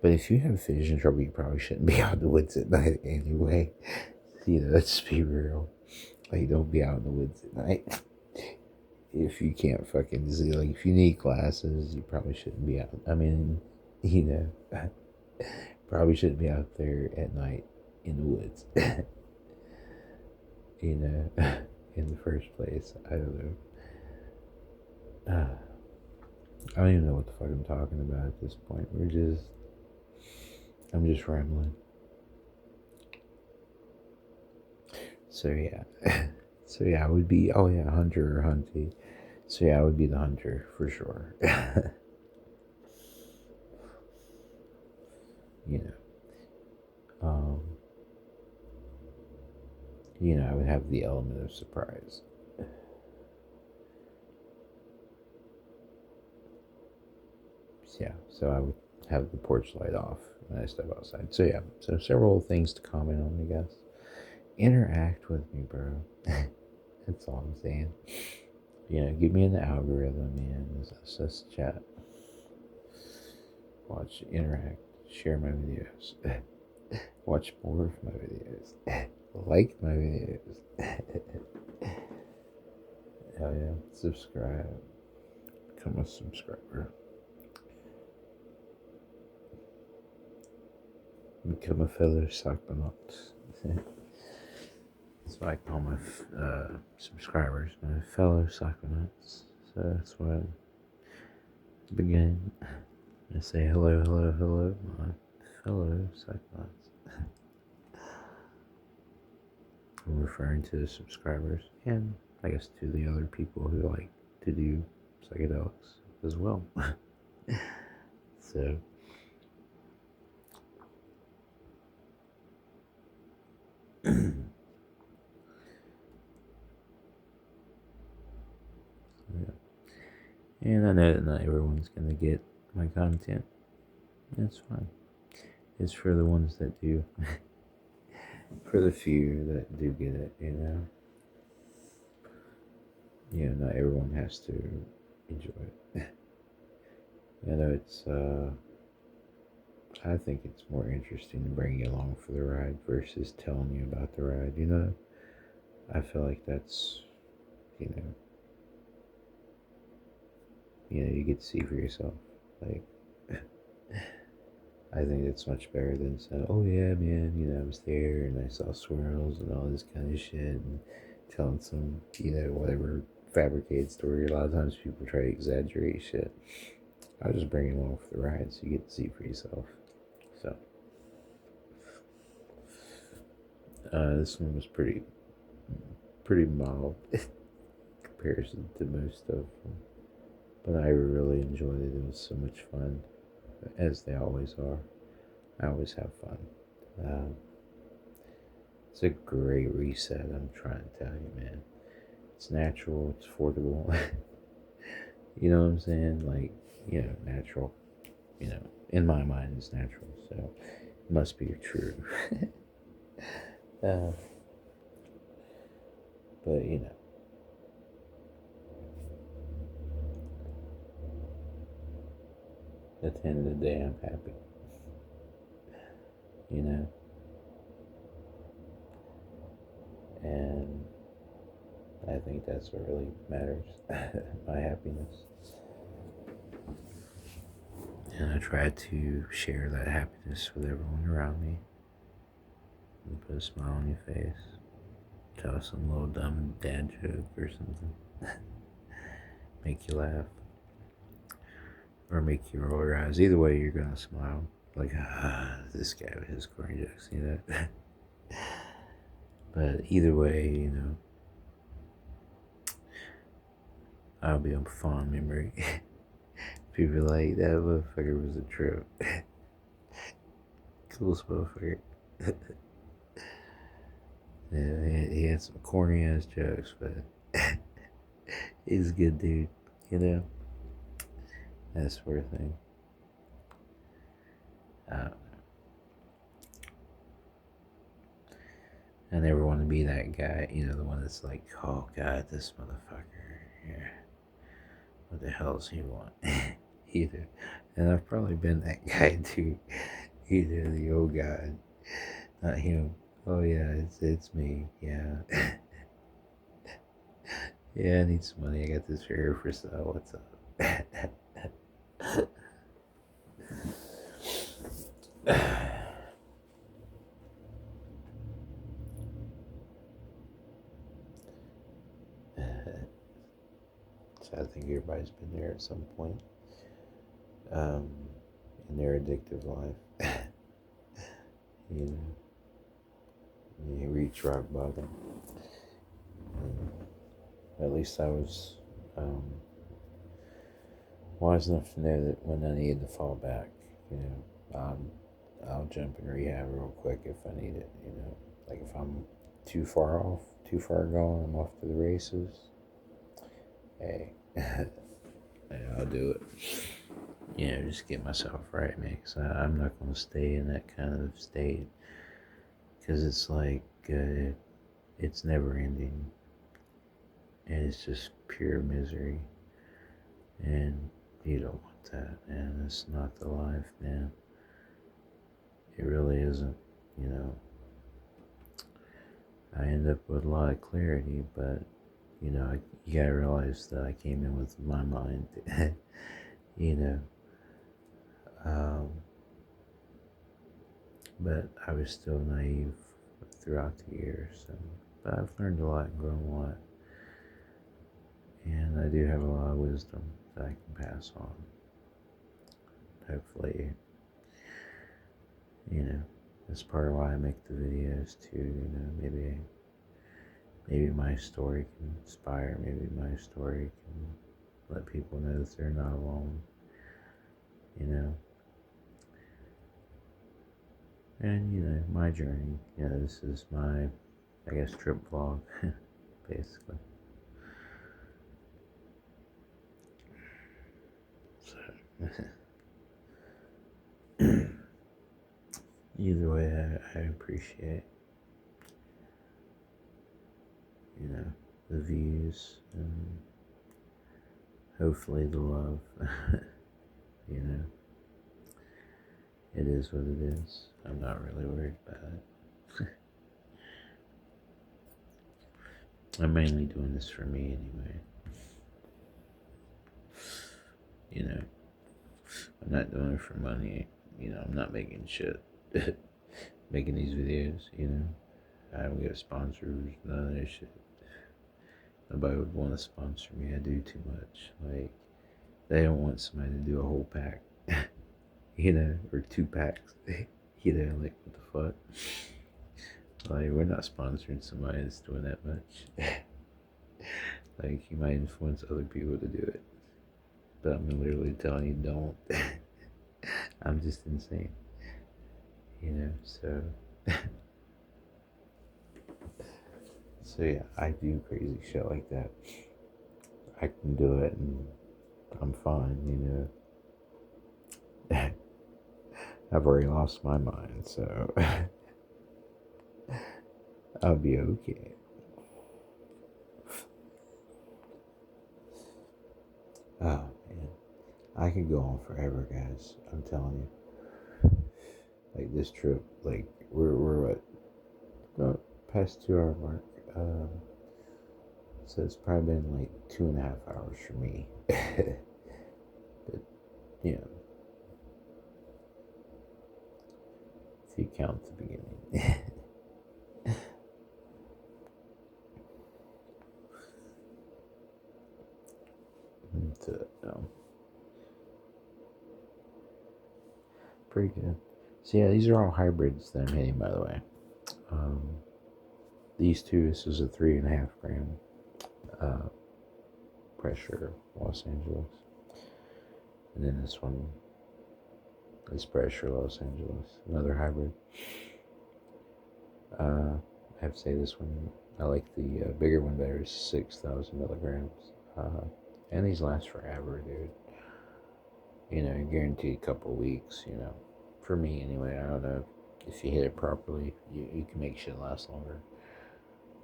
But if you have vision trouble, you probably shouldn't be out in the woods at night anyway. You know, let's be real. Like, don't be out in the woods at night. If you can't fucking see, like, if you need glasses, you probably shouldn't be out. I mean, you know, probably shouldn't be out there at night in the woods. You know, in the first place. I don't know. I don't even know what the fuck I'm talking about at this point. I'm just rambling. So yeah. So yeah, I would be, oh yeah, hunter or hunty. So yeah, I would be the hunter for sure. You know. Um, you know, I would have the element of surprise. Yeah, so I would have the porch light off when I step outside. So yeah, so several things to comment on, I guess. Interact with me, bro. That's all I'm saying. You know, get me in the algorithm, man. Let's chat. Watch, interact, share my videos. Watch more of my videos. Like my videos. Hell yeah. Subscribe. Become a subscriber. Become a fellow Sakbanaut. That's what I call my subscribers, my fellow Sakbanauts. So that's why I begin. I say hello, hello, hello, my fellow Sakbanauts. I'm referring to the subscribers and I guess to the other people who like to do psychedelics as well. So yeah. And I know that not everyone's gonna get my content. That's fine. It's for the ones that do. For the few that do get it, you know. Yeah, not everyone has to enjoy it. You know, I think it's more interesting to bring you along for the ride versus telling you about the ride, you know. I feel like that's, you know, you get to see for yourself. Like, I think it's much better than saying, "Oh yeah, man, I was there and I saw swirls and all this kind of shit," and telling some, whatever fabricated story. A lot of times people try to exaggerate shit. I was just bring you along for the ride so you get to see for yourself. So, this one was pretty mild in comparison to most of them. But I really enjoyed it. It was so much fun, as they always are. I always have fun. Um, it's a great reset, I'm trying to tell you, man. It's natural, it's affordable. You know what I'm saying? Like, natural. In my mind, it's natural, so it must be true. uh, but, at the end of the day, I'm happy. You know? And I think that's what really matters. My happiness. And I try to share that happiness with everyone around me. And put a smile on your face. Tell some little dumb dad joke or something. Make you laugh. Or make you roll your eyes. Either way, you're gonna smile. Like, this guy with his corny jokes, But either way, I'll be a fond memory. People like, that motherfucker was a trip. Cool motherfucker. Yeah, he had some corny ass jokes, but he's a good dude, That sort of thing. I never want to be that guy, the one that's like, oh god, this motherfucker, yeah, what the hell does he want? Either. And I've probably been that guy too. Either the old guy, not him. Oh yeah, it's me. Yeah. Yeah, I need some money. I got this hair for sale. What's up? So I think everybody's been there at some point in their addictive life. You reach rock bottom. At least I was wise enough to know that when I needed to fall back, I'll jump in rehab real quick if I need it. Like if I'm too far gone, I'm off to the races. Hey, I'll do it. Just get myself right, man. Because I'm not going to stay in that kind of state. Because it's like, it's never ending. And it's just pure misery. And you don't want that, man. It's not the life, man. It really isn't, I end up with a lot of clarity, but, you gotta realize that I came in with my mind, but I was still naive throughout the years. But I've learned a lot and grown a lot. And I do have a lot of wisdom that I can pass on. Hopefully, that's part of why I make the videos too, maybe my story can inspire, maybe my story can let people know that they're not alone, And, my journey, this is my, I guess, trip vlog, basically. Either way, I appreciate, the views and hopefully the love, It is what it is. I'm not really worried about it. I'm mainly doing this for me anyway. I'm not doing it for money. I'm not making shit. Making these videos. I don't get sponsors, none of this shit. Nobody would want to sponsor me. I do too much. Like, they don't want somebody to do a whole pack, or 2 packs. Like, what the fuck? Like, we're not sponsoring somebody that's doing that much. Like, you might influence other people to do it. But I'm literally telling you, don't. I'm just insane. So. So yeah, I do crazy shit like that. I can do it and I'm fine. I've already lost my mind, so I'll be okay. Oh man, I could go on forever, guys. I'm telling you. Like this trip, like we're what, past 2 hour mark. So it's probably been like 2.5 hours for me. But you know, if you count the beginning. So, pretty good. So yeah, these are all hybrids that I'm hitting, by the way. These two, this is a 3.5 gram pressure Los Angeles, and then this one is pressure Los Angeles, another hybrid. I have to say this one, I like the bigger one better. It's 6,000 milligrams, and these last forever, dude. Guaranteed a couple of weeks. For me anyway. I don't know if you hit it properly, you can make shit last longer,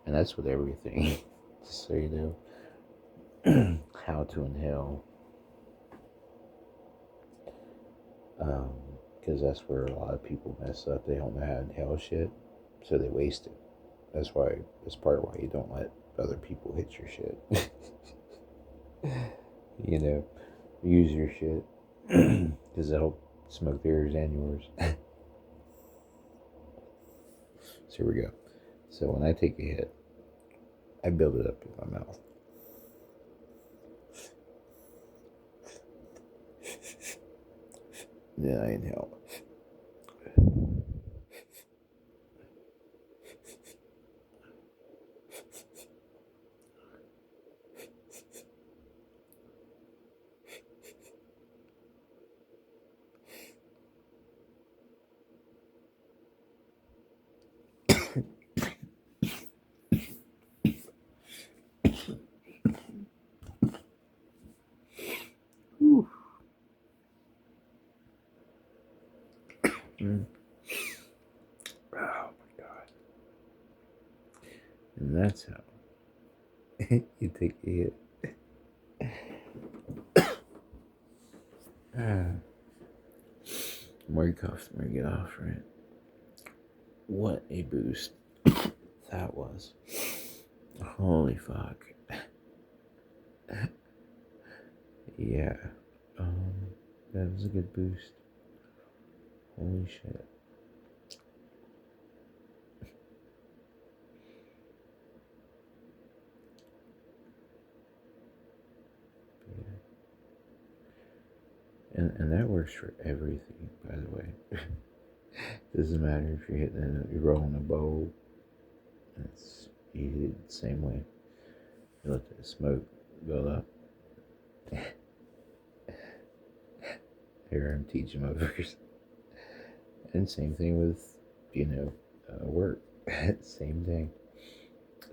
and that's with everything. Just so you know how to inhale, because that's where a lot of people mess up. They don't know how to inhale shit, so they waste it. That's part of why you don't let other people hit your shit. Use your shit, because it'll smoke theirs and yours. So here we go. So when I take a hit, I build it up in my mouth. Then I inhale. Mm. Oh my god. And that's how you take a hit. More you cough, the more you get off, right? What a boost that was. Holy fuck. Yeah. That was a good boost. Holy shit. And that works for everything, by the way. Doesn't matter if you're rolling a bowl. You do it the same way. You let the smoke build up. Here I'm teaching motherfuckers. And same thing with, work. Same thing.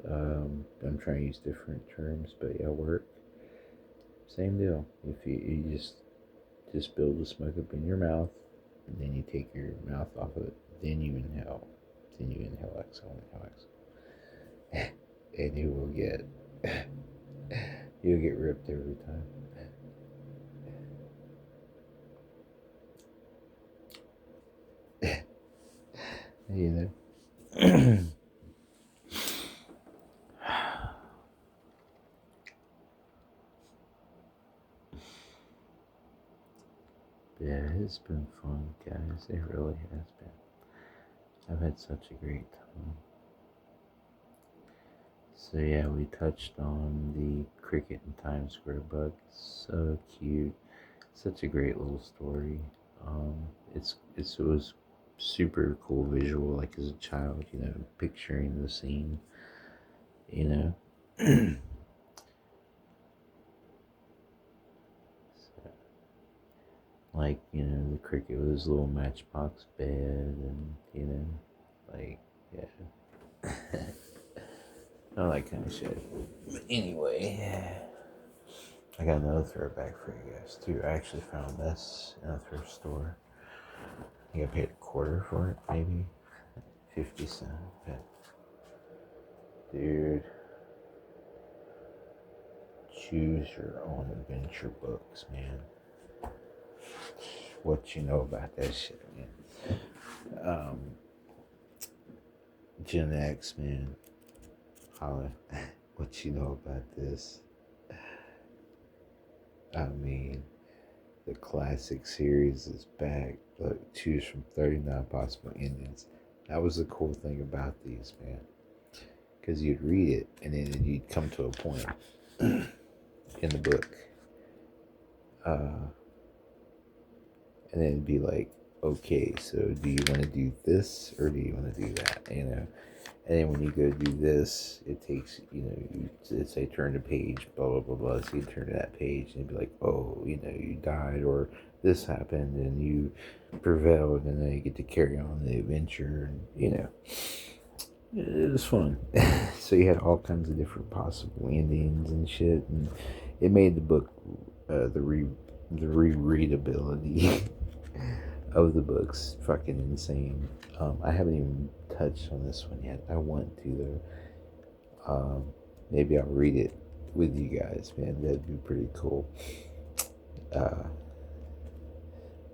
I'm trying to use different terms, but yeah, work. Same deal. If you just build the smoke up in your mouth, and then you take your mouth off of it, then you inhale. Then you inhale, exhale, exhale. And you'll get ripped every time. Yeah. it's been fun, guys. It really has been. I've had such a great time. So yeah, we touched on the cricket in Times Square book. So cute. Such a great little story. It was super cool visual, like as a child, picturing the scene, you know. So, like, the cricket with his little matchbox bed, and like, yeah. All that kind of shit. But anyway, I got another throwback for you guys too. I actually found this in a thrift store. I think I paid a quarter for it, maybe 50 cents. But dude, choose your own adventure books, man. What you know about that shit, man? Gen X, man. Holla. What you know about this? I mean, the classic series is back. Look, choose from 39 possible endings. That was the cool thing about these, man. Because you'd read it, and then you'd come to a point in the book. And then it'd be like, okay, so do you want to do this or do you want to do that? And then when you go do this, it takes, it'd say turn the page, blah, blah, blah, blah. So you turn to that page and it'd be like, oh, you died, or this happened and you prevailed, and then you get to carry on the adventure. And, it was fun. So you had all kinds of different possible endings and shit. And it made the book, the rereadability of the books fucking insane. I haven't even touched on this one yet. I want to though. Maybe I'll read it with you guys, man. That'd be pretty cool. But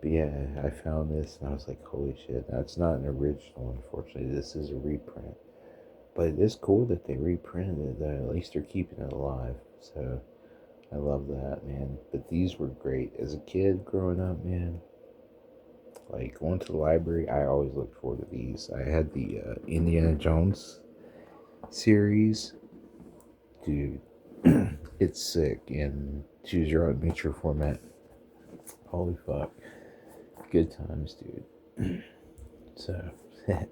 yeah, I found this and I was like, holy shit. Now, it's not an original, unfortunately. This is a reprint. But it is cool that they reprinted it. At least they're keeping it alive. So I love that, man. But these were great. As a kid growing up, man, like going to the library, I always looked forward to these. I had the Indiana Jones series. Dude, it's sick in choose your own adventure format. Holy fuck. Good times, dude. So, yeah,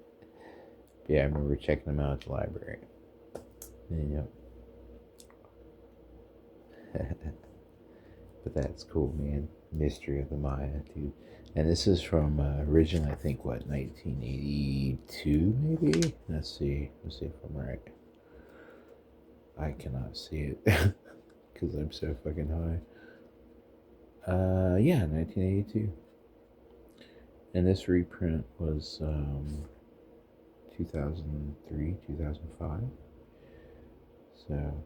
I remember checking them out at the library. Yep. But that's cool, man. Mystery of the Maya, dude. And this is from originally, I think, 1982, maybe? Let's see if I'm right. I cannot see it because I'm so fucking high. Yeah, 1982. And this reprint was 2003, 2005. So,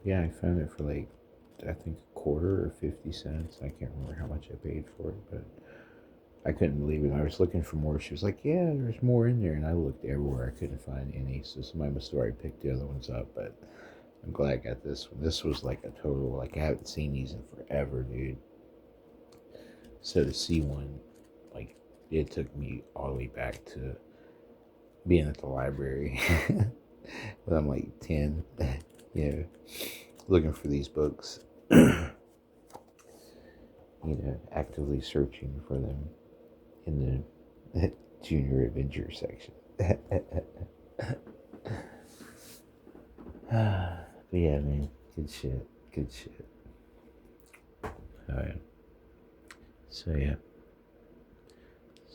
yeah, I found it for like, I think a quarter or 50 cents. I can't remember how much I paid for it, but I couldn't believe it. I was looking for more. She was like, yeah, there's more in there. And I looked everywhere. I couldn't find any. So somebody must have already picked the other ones up, but I'm glad I got this one. This was like a total, like I haven't seen these in forever, dude. So to see one, like, it took me all the way back to being at the library when I'm like 10, looking for these books, actively searching for them in the junior adventure section. But yeah, man, good shit. Oh yeah. So yeah,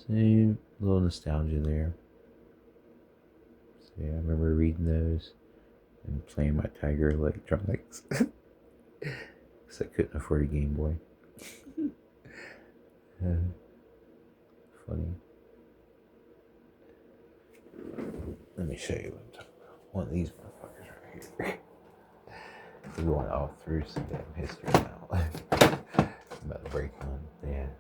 same little nostalgia there. So yeah, I remember reading those and playing my Tiger Electronics because I couldn't afford a Game Boy. Funny. Let me show you what I'm talking about. One of these motherfuckers right here. We're going all through some damn history now. I'm about to break one. Yeah.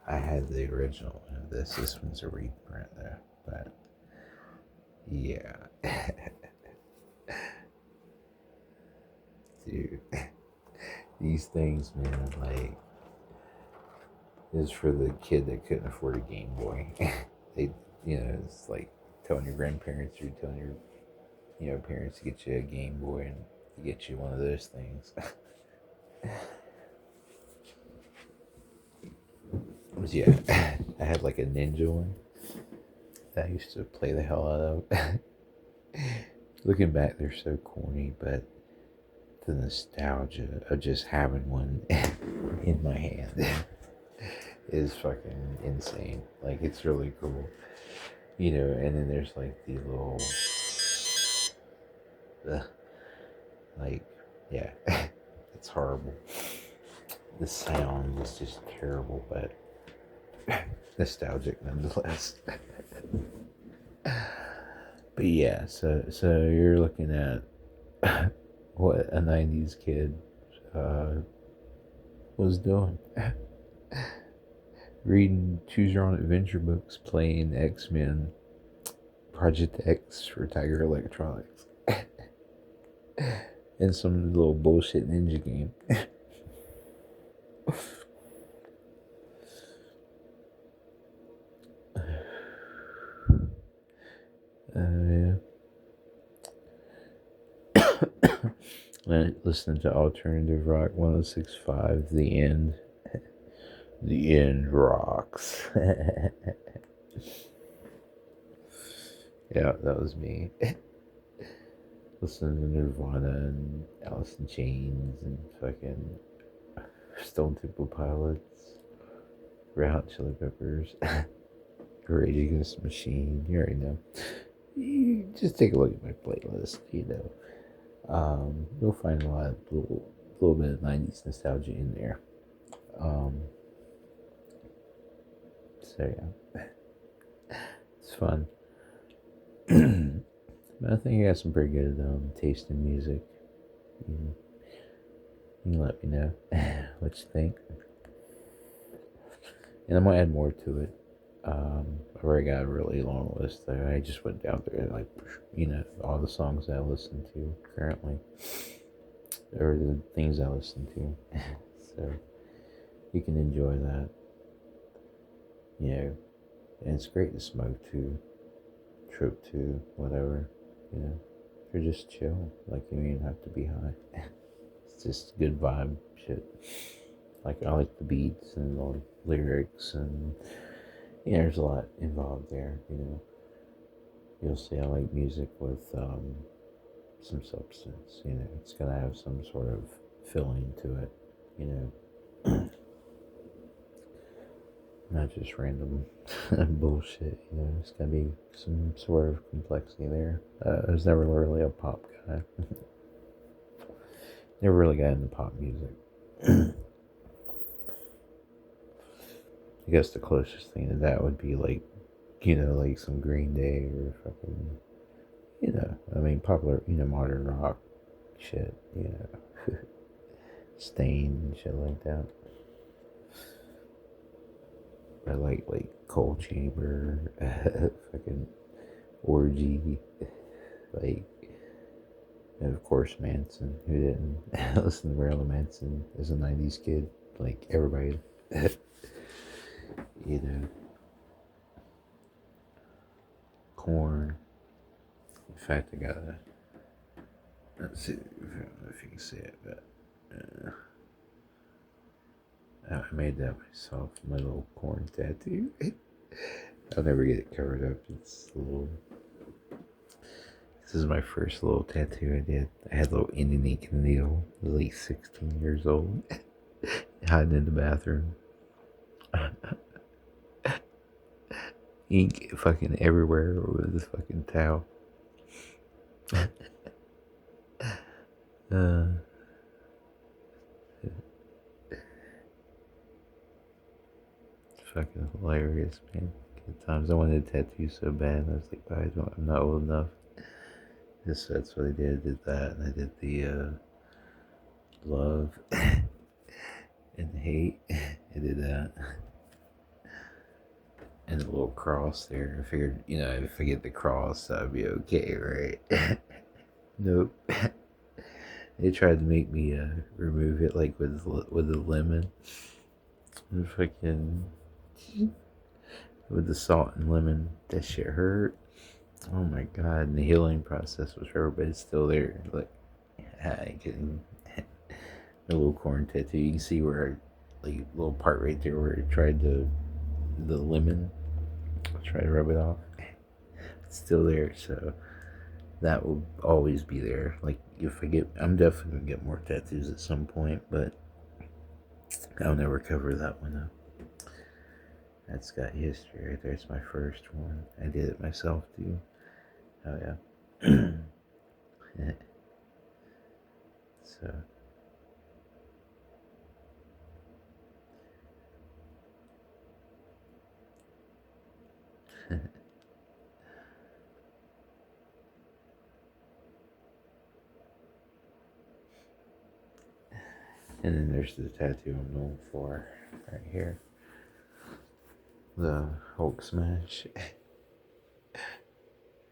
I had the original of this. This one's a reprint though. But yeah. Dude. These things, man, like, is for the kid that couldn't afford a Game Boy. They, it's like telling your grandparents or telling your, parents to get you a Game Boy and to get you one of those things. Yeah, I had like a Ninja one that I used to play the hell out of. Looking back, they're so corny, but the nostalgia of just having one in my hand is fucking insane. Like, it's really cool. And then there's like the little, like, yeah, it's horrible. The sound is just terrible, but nostalgic nonetheless. But yeah, so you're looking at what a 90s kid was doing. Reading Choose Your Own Adventure books, playing X-Men, Project X for Tiger Electronics, and some little bullshit ninja game. Yeah. Listening to alternative rock 106.5, The End. The End rocks. Yeah, that was me. Listening to Nirvana and Alice in Chains and fucking Stone Temple Pilots, Red Hot Chili Peppers, Rage Against the Machine. You already know. You just take a look at my playlist. You'll find a lot of little bit of 90s nostalgia in there. So yeah, it's fun. But I think I got some pretty good taste in music. You can let me know what you think. And I'm gonna add more to it. I've already got a really long list there. I just went down there, like, all the songs I listen to currently, or the things I listen to. So you can enjoy that. And it's great to smoke too, trip to, whatever. If you're just chill, like, you don't even have to be high. It's just good vibe shit. Like, I like the beats and the lyrics, and there's a lot involved there. You'll see I like music with some substance. It's gonna have some sort of feeling to it. Not just random bullshit. It's gotta be some sort of complexity there. I was never really a pop guy. Never really got into pop music. I guess the closest thing to that would be like, like some Green Day or fucking, popular, modern rock shit, Stain and shit like that. I like Cold Chamber, fucking Orgy, like, and of course Manson. Who didn't listen to Marilyn Manson as a 90s kid? Like, everybody. Corn. In fact, I gotta, let's see if you can see it, but I made that myself, my little corn tattoo. I'll never get it covered up. It's a little, this is my first little tattoo I did. I had a little Indian ink and needle. I was like 16 years old, hiding in the bathroom. Ink fucking everywhere with this fucking towel. It's fucking hilarious, man. Good times. I wanted a tattoo so bad. I was like, I'm not old enough. That's what I did. I did that, and I did the love and hate. I did that. And a little cross there. I figured, if I get the cross, that would be okay, right? Nope. They tried to make me remove it, like, with a lemon. And fucking with the salt and lemon, that shit hurt. Oh my god! And the healing process was hurt, but it's still there. Like, getting a little corn tattoo. You can see where, like, a little part right there where it tried to the lemon, try to rub it off. It's still there, so that will always be there. Like, if I get, I'm definitely gonna get more tattoos at some point, but I'll never cover that one up. That's got history right there. It's my first one. I did it myself too. Oh yeah. So. And then there's the tattoo I'm known for right here. The Hulk smash.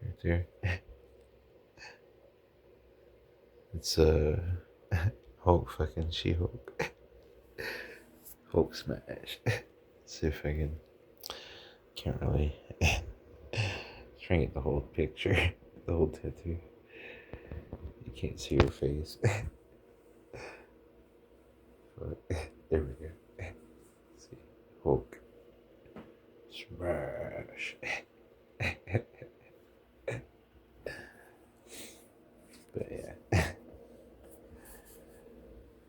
Right there. It's a Hulk fucking She-Hulk. Hulk smash. Let's see if I can. Can't really. Trying to get the whole picture, the whole tattoo. You can't see her face. But there we go. Let's see. Hulk smash. But yeah.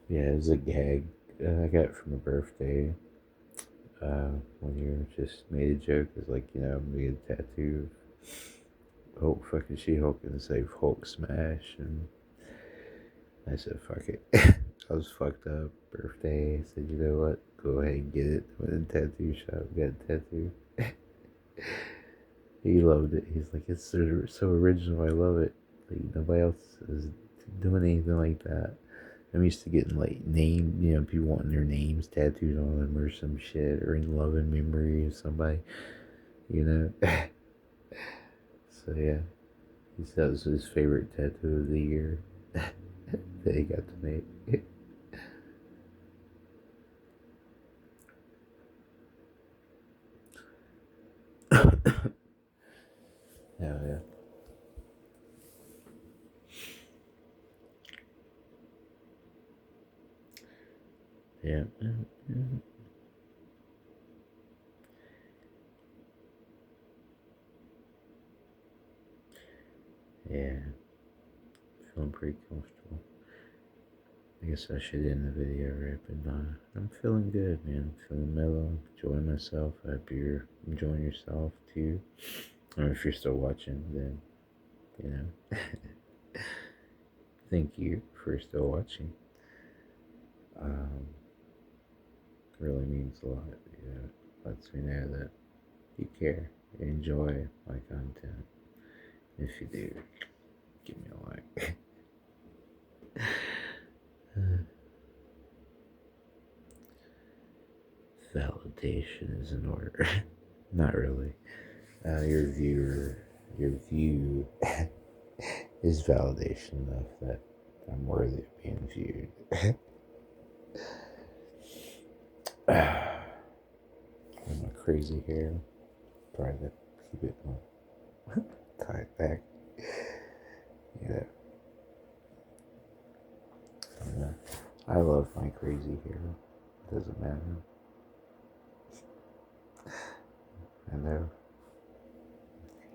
Yeah, it was a gag I got from a birthday. One year, just made a joke. It's like, I'm gonna get a tattoo of Hulk fucking She-Hulk and say Hulk smash. And I said, fuck it. I was fucked up. Birthday. I said, you know what? Go ahead and get it. Went in the tattoo shop, got a tattoo. He loved it. He's like, it's so original. I love it. Like, nobody else is doing anything like that. I'm used to getting like people wanting their names tattooed on them or some shit, or in love and memory of somebody, you know. So yeah, he said it was his favorite tattoo of the year that he got to make. Hell yeah. Yeah. Yeah. Feeling pretty comfortable. I guess I should end the video right, but I'm feeling good, man. Feeling mellow, enjoying myself. I hope you're enjoying yourself too. Or if you're still watching, then, you know, thank you for still watching. Really means a lot. Lets me know that you care, you enjoy my content. If you do, give me a like. Validation is in order. Not really. Your view is validation enough that I'm worthy of being viewed. With my crazy hair, try to keep it tied back. Yeah. Yeah. I love my crazy hair. It doesn't matter. I know.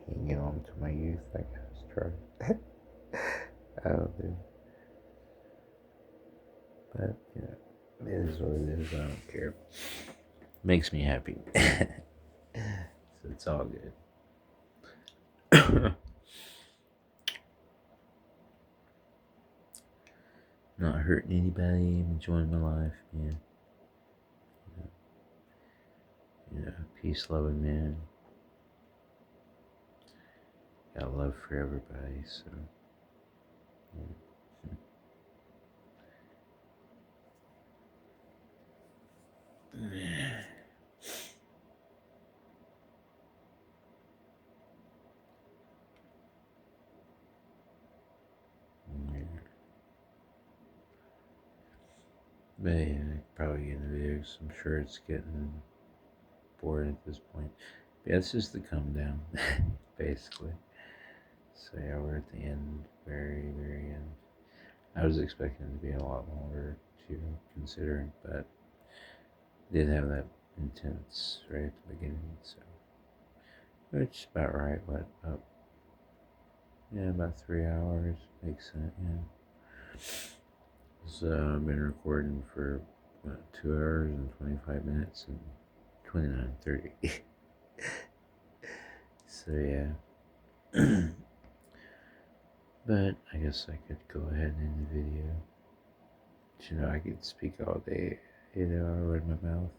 Hanging on to my youth, I guess. Try. I don't do. But, it is what it is. I don't care. Makes me happy. So it's all good. Not hurting anybody, enjoying my life, man. Peace, loving man. Got love for everybody, so. Yeah. But yeah. probably end the video because I'm sure it's getting boring at this point. But yeah, it's just the come down, basically. So yeah, we're at the end, very, very end. I was expecting it to be a lot longer too, considering, but did have that intense right at the beginning, so which is about right. What about about 3 hours makes sense. Yeah, so I've been recording for 2 hours and 25 minutes and 29:30. So yeah, but I guess I could go ahead and end the video. But, I could speak all day. I read my mouth.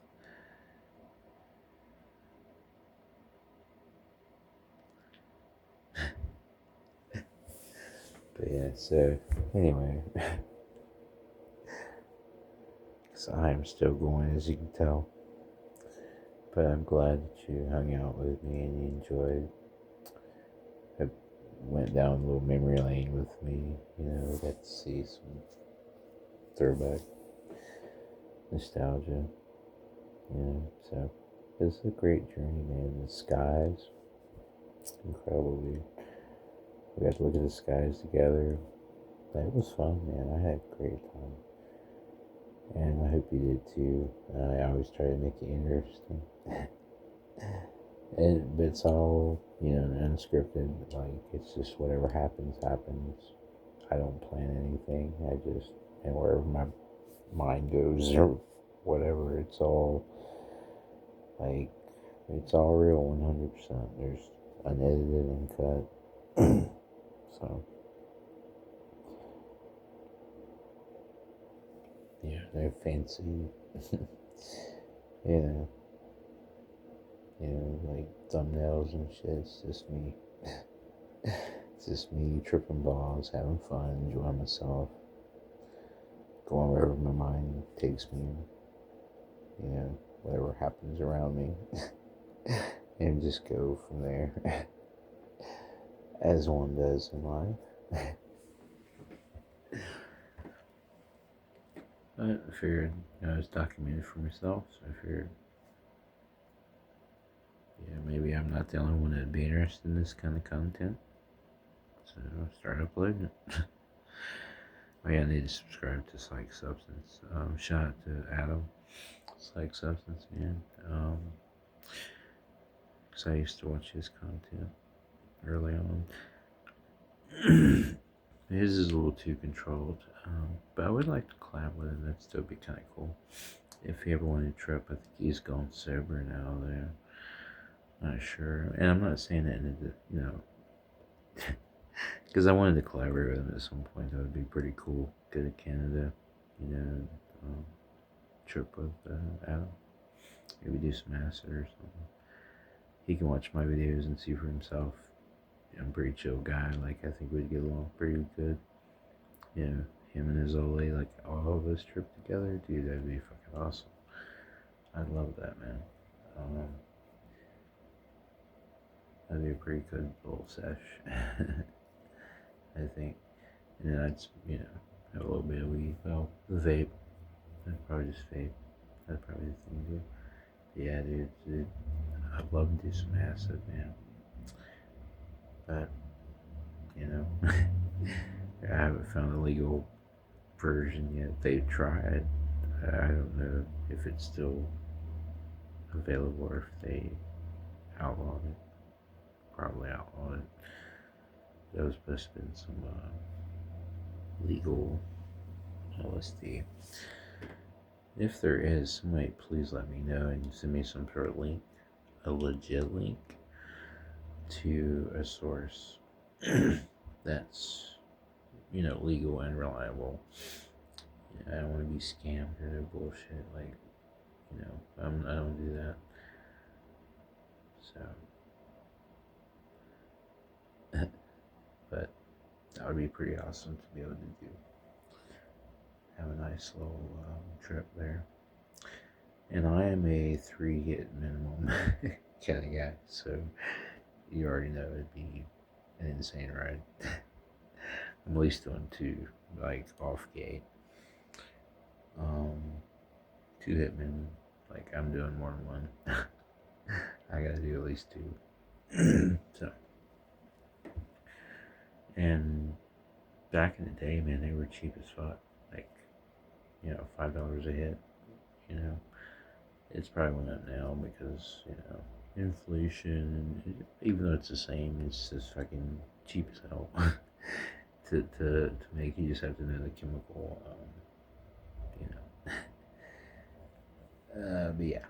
But yeah, so anyway, so I'm still going, as you can tell. But I'm glad that you hung out with me and you enjoyed. I went down a little memory lane with me. Got to see some throwback nostalgia. So it's a great journey, man. The skies, incredible view. We got to look at the skies together. That was fun, man. I had a great time. And I hope you did too. I always try to make it interesting. But it's all, unscripted. Like, it's just whatever happens, happens. I don't plan anything. And wherever my mind goes or whatever, it's all, like, it's all real 100%. There's unedited and cut. So, yeah, they're fancy, you like thumbnails and shit. It's just me. It's just me tripping balls, having fun, enjoying myself, going wherever my mind takes me, whatever happens around me, and just go from there, as one does in life. But I figured, I was documenting for myself, so I figured, maybe I'm not the only one that'd be interested in this kind of content. So I'll start uploading it. Oh yeah, I need to subscribe to Psych Substance. Shout out to Adam, Psych Substance, man. Because I used to watch his content early on. His is a little too controlled, but I would like to collab with him. That'd still be kind of cool. If he ever wanted to trip, I think he's gone sober now. There, not sure. And I'm not saying that because I wanted to collaborate with him at some point. That would be pretty cool. Go to Canada, trip with Adam. Maybe do some acid or something. He can watch my videos and see for himself. I'm a pretty chill guy. Like, I think we'd get along pretty good. Him and his old lady, like, all of us trip together. Dude, that'd be fucking awesome. I'd love that, man. That'd be a pretty good little sesh. I think. And then I'd, have a little bit of weed. Well, the vape. I'd probably just vape. That's probably the thing to do. Yeah, dude. I'd love to do some acid, man. But, I haven't found a legal version yet. They've tried. I don't know if it's still available or if they outlawed it. Probably outlawed it. There was supposed to be some legal LSD. If there is, somebody please let me know and send me some sort of link, a legit link to a source that's, legal and reliable. I don't want to be scammed or no bullshit. Like, I don't do that. So, but that would be pretty awesome to be able to do. Have a nice little trip there. And I am a 3 hit minimum kind of guy, so you already know it'd be an insane ride. I'm at least doing 2, like off gate. 2 hitmen. Like, I'm doing more than one. I gotta do at least 2. So, and back in the day, man, they were cheap as fuck. Like, $5 a hit. You know, it's probably went up now because inflation. And even though it's the same, it's just fucking cheap as hell to make. You just have to know the chemical. You know. But yeah.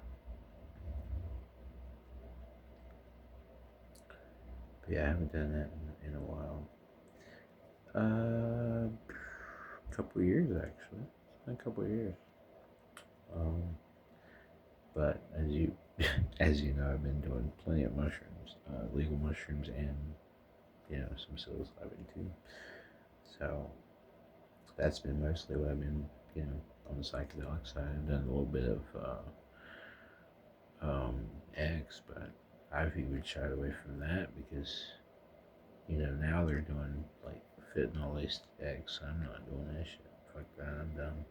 But yeah, I haven't done that in a while. A couple of years actually. It's been a couple of years. But as you know, I've been doing plenty of mushrooms, legal mushrooms, and some psilocybin too. So that's been mostly what I've been, on the psychedelic side. I've done a little bit of X, but I've even shied away from that because now they're doing like fentanyl laced X. I'm not doing that shit. Fuck that. I'm done.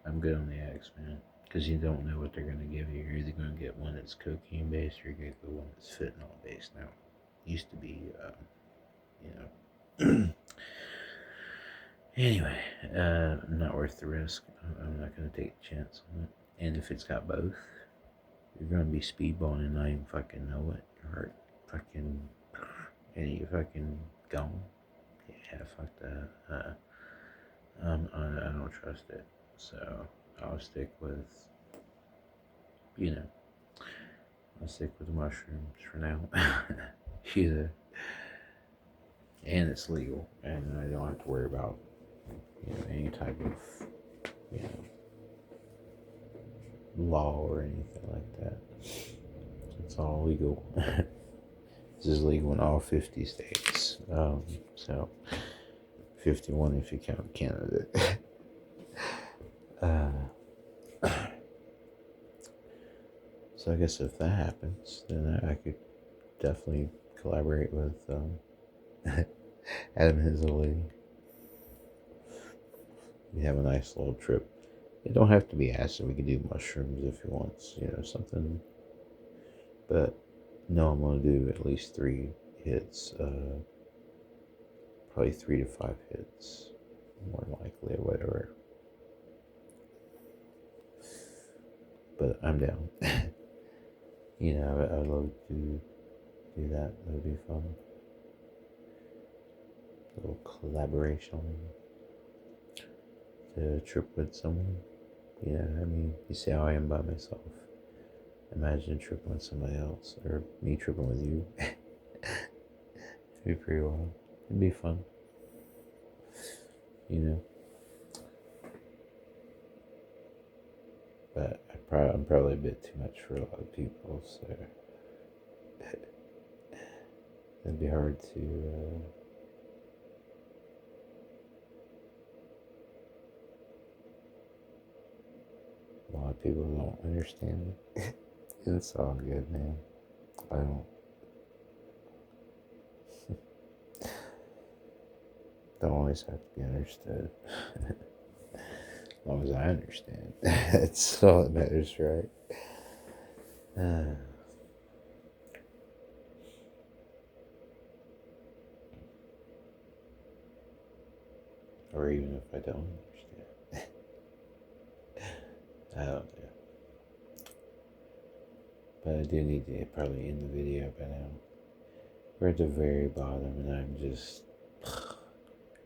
I'm good on the X, man. Because you don't know what they're going to give you. You're either going to get one that's cocaine based or you're going to get one that's fentanyl based. Now, it used to be, anyway, not worth the risk. I'm not going to take a chance on it. And if it's got both, you're going to be speedballing and not even fucking know it. Or fucking, and you fucking gone. Yeah, fuck that. I don't trust it. So I'll stick with, I'll stick with the mushrooms for now. Either. And it's legal, and I don't have to worry about, any type of, law or anything like that. It's all legal. This is legal in all 50 states. So 51 if you count Canada. So I guess if that happens, then I could definitely collaborate with Adam Hizzley. We have a nice little trip. It don't have to be acid. We can do mushrooms if he wants, something. But no, I'm gonna do at least 3 hits. Probably 3 to 5 hits, more likely, or whatever. But I'm down. I'd love to do that. That would be fun. A little collaboration. To trip with someone. You see how I am by myself. Imagine tripping with somebody else, or me tripping with you. It'd be pretty wild. It'd be fun. But I'm probably a bit too much for a lot of people, so it'd be hard to. A lot of people don't understand it. It's all good, man. I don't always have to be understood. As long as I understand. That's all that matters, right? Or even if I don't understand. I don't know. But I do need to probably end the video by now. We're at the very bottom and I'm just...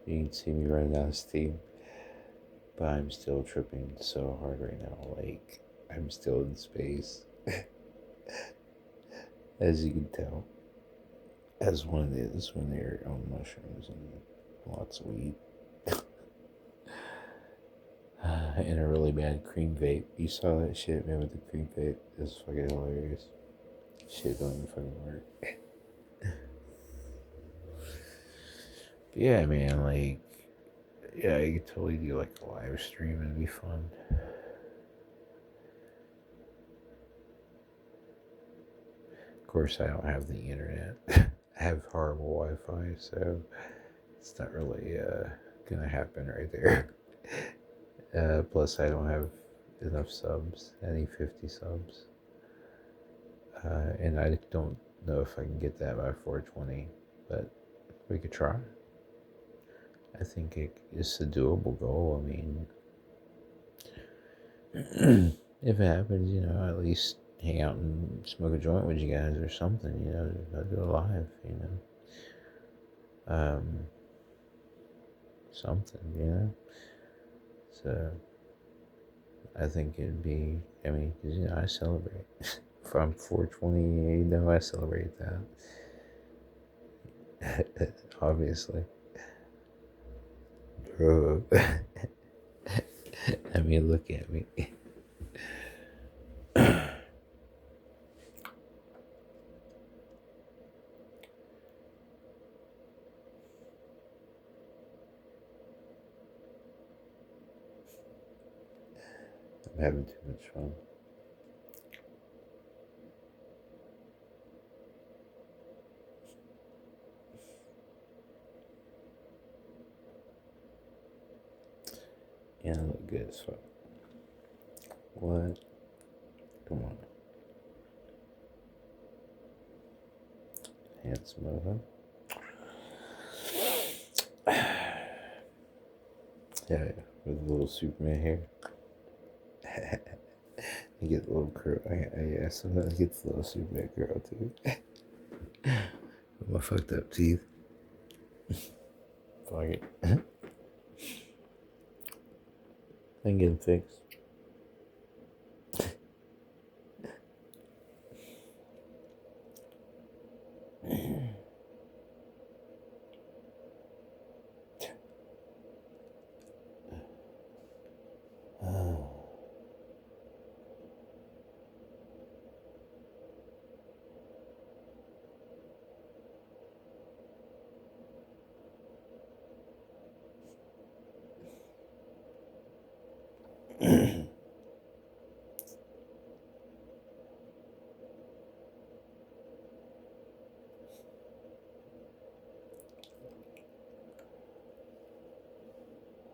You can see me running out of steam. But I'm still tripping so hard right now. Like, I'm still in space. As you can tell. As one is when they're on mushrooms and lots of weed. And a really bad cream vape. You saw that shit, man, with the cream vape. It was fucking hilarious. Shit don't even fucking work. But yeah, man, like, yeah, you could totally do like a live stream. It'd be fun. Of course, I don't have the internet. I have horrible Wi-Fi, so it's not really gonna happen right there. Plus, I don't have enough subs. I need 50 subs. And I don't know if I can get that by 420, but we could try. I think it's a doable goal. I mean, if it happens, at least hang out and smoke a joint with you guys or something, I'll do it live, something, So I think it'd be, I mean, 'cause, I celebrate. If I'm 420, I celebrate that. Obviously. Bro. I mean, look at me. I'm having too much fun. Yeah, I look good as fuck. What? Come on. Handsome over. Yeah, with a little Superman hair. You get the little curl. Yeah, sometimes I get the little Superman curl too. With my fucked up teeth. Fuck it. I can get them fixed.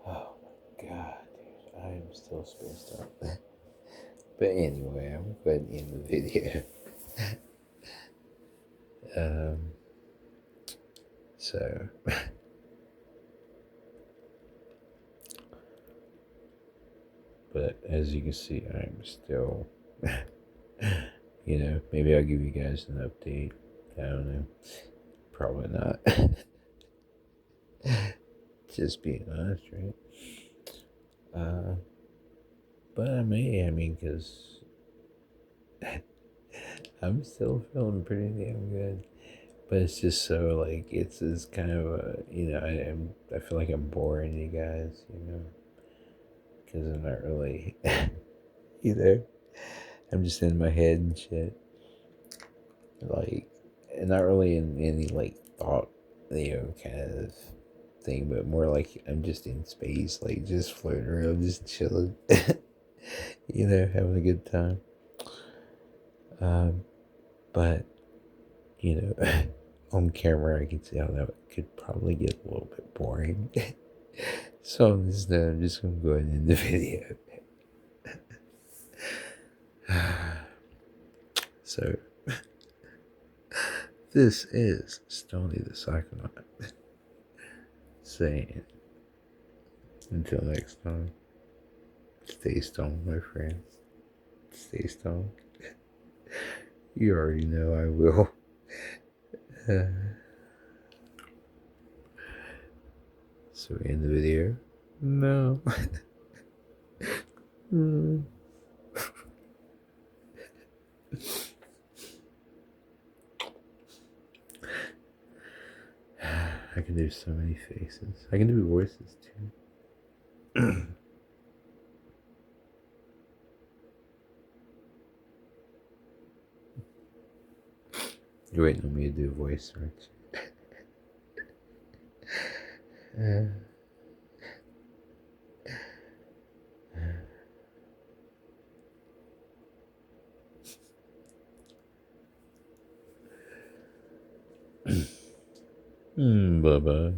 Oh my god, dude. I am still spaced out. But anyway, I'm going to end the video. So, but as you can see, I'm still, maybe I'll give you guys an update. I don't know. Probably not. Just being honest, right? But I mean, because I'm still feeling pretty damn good. But it's just so, like, it's kind of I feel like I'm boring you guys, because I'm not really, I'm just in my head and shit. Like, and not really in any, like, thought, kind of thing, but more like I'm just in space, like, just floating around, just chilling, having a good time. But, on camera, I can see how that could probably get a little bit boring. So I'm just going to go ahead and end the video. So, this is Stony the Psychonaut saying, until next time, stay stoned, my friends. Stay stoned. You already know I will. So we end the video? No. I can do so many faces. I can do voices too. You're waiting on me to do a voice, aren't you? Bye-bye.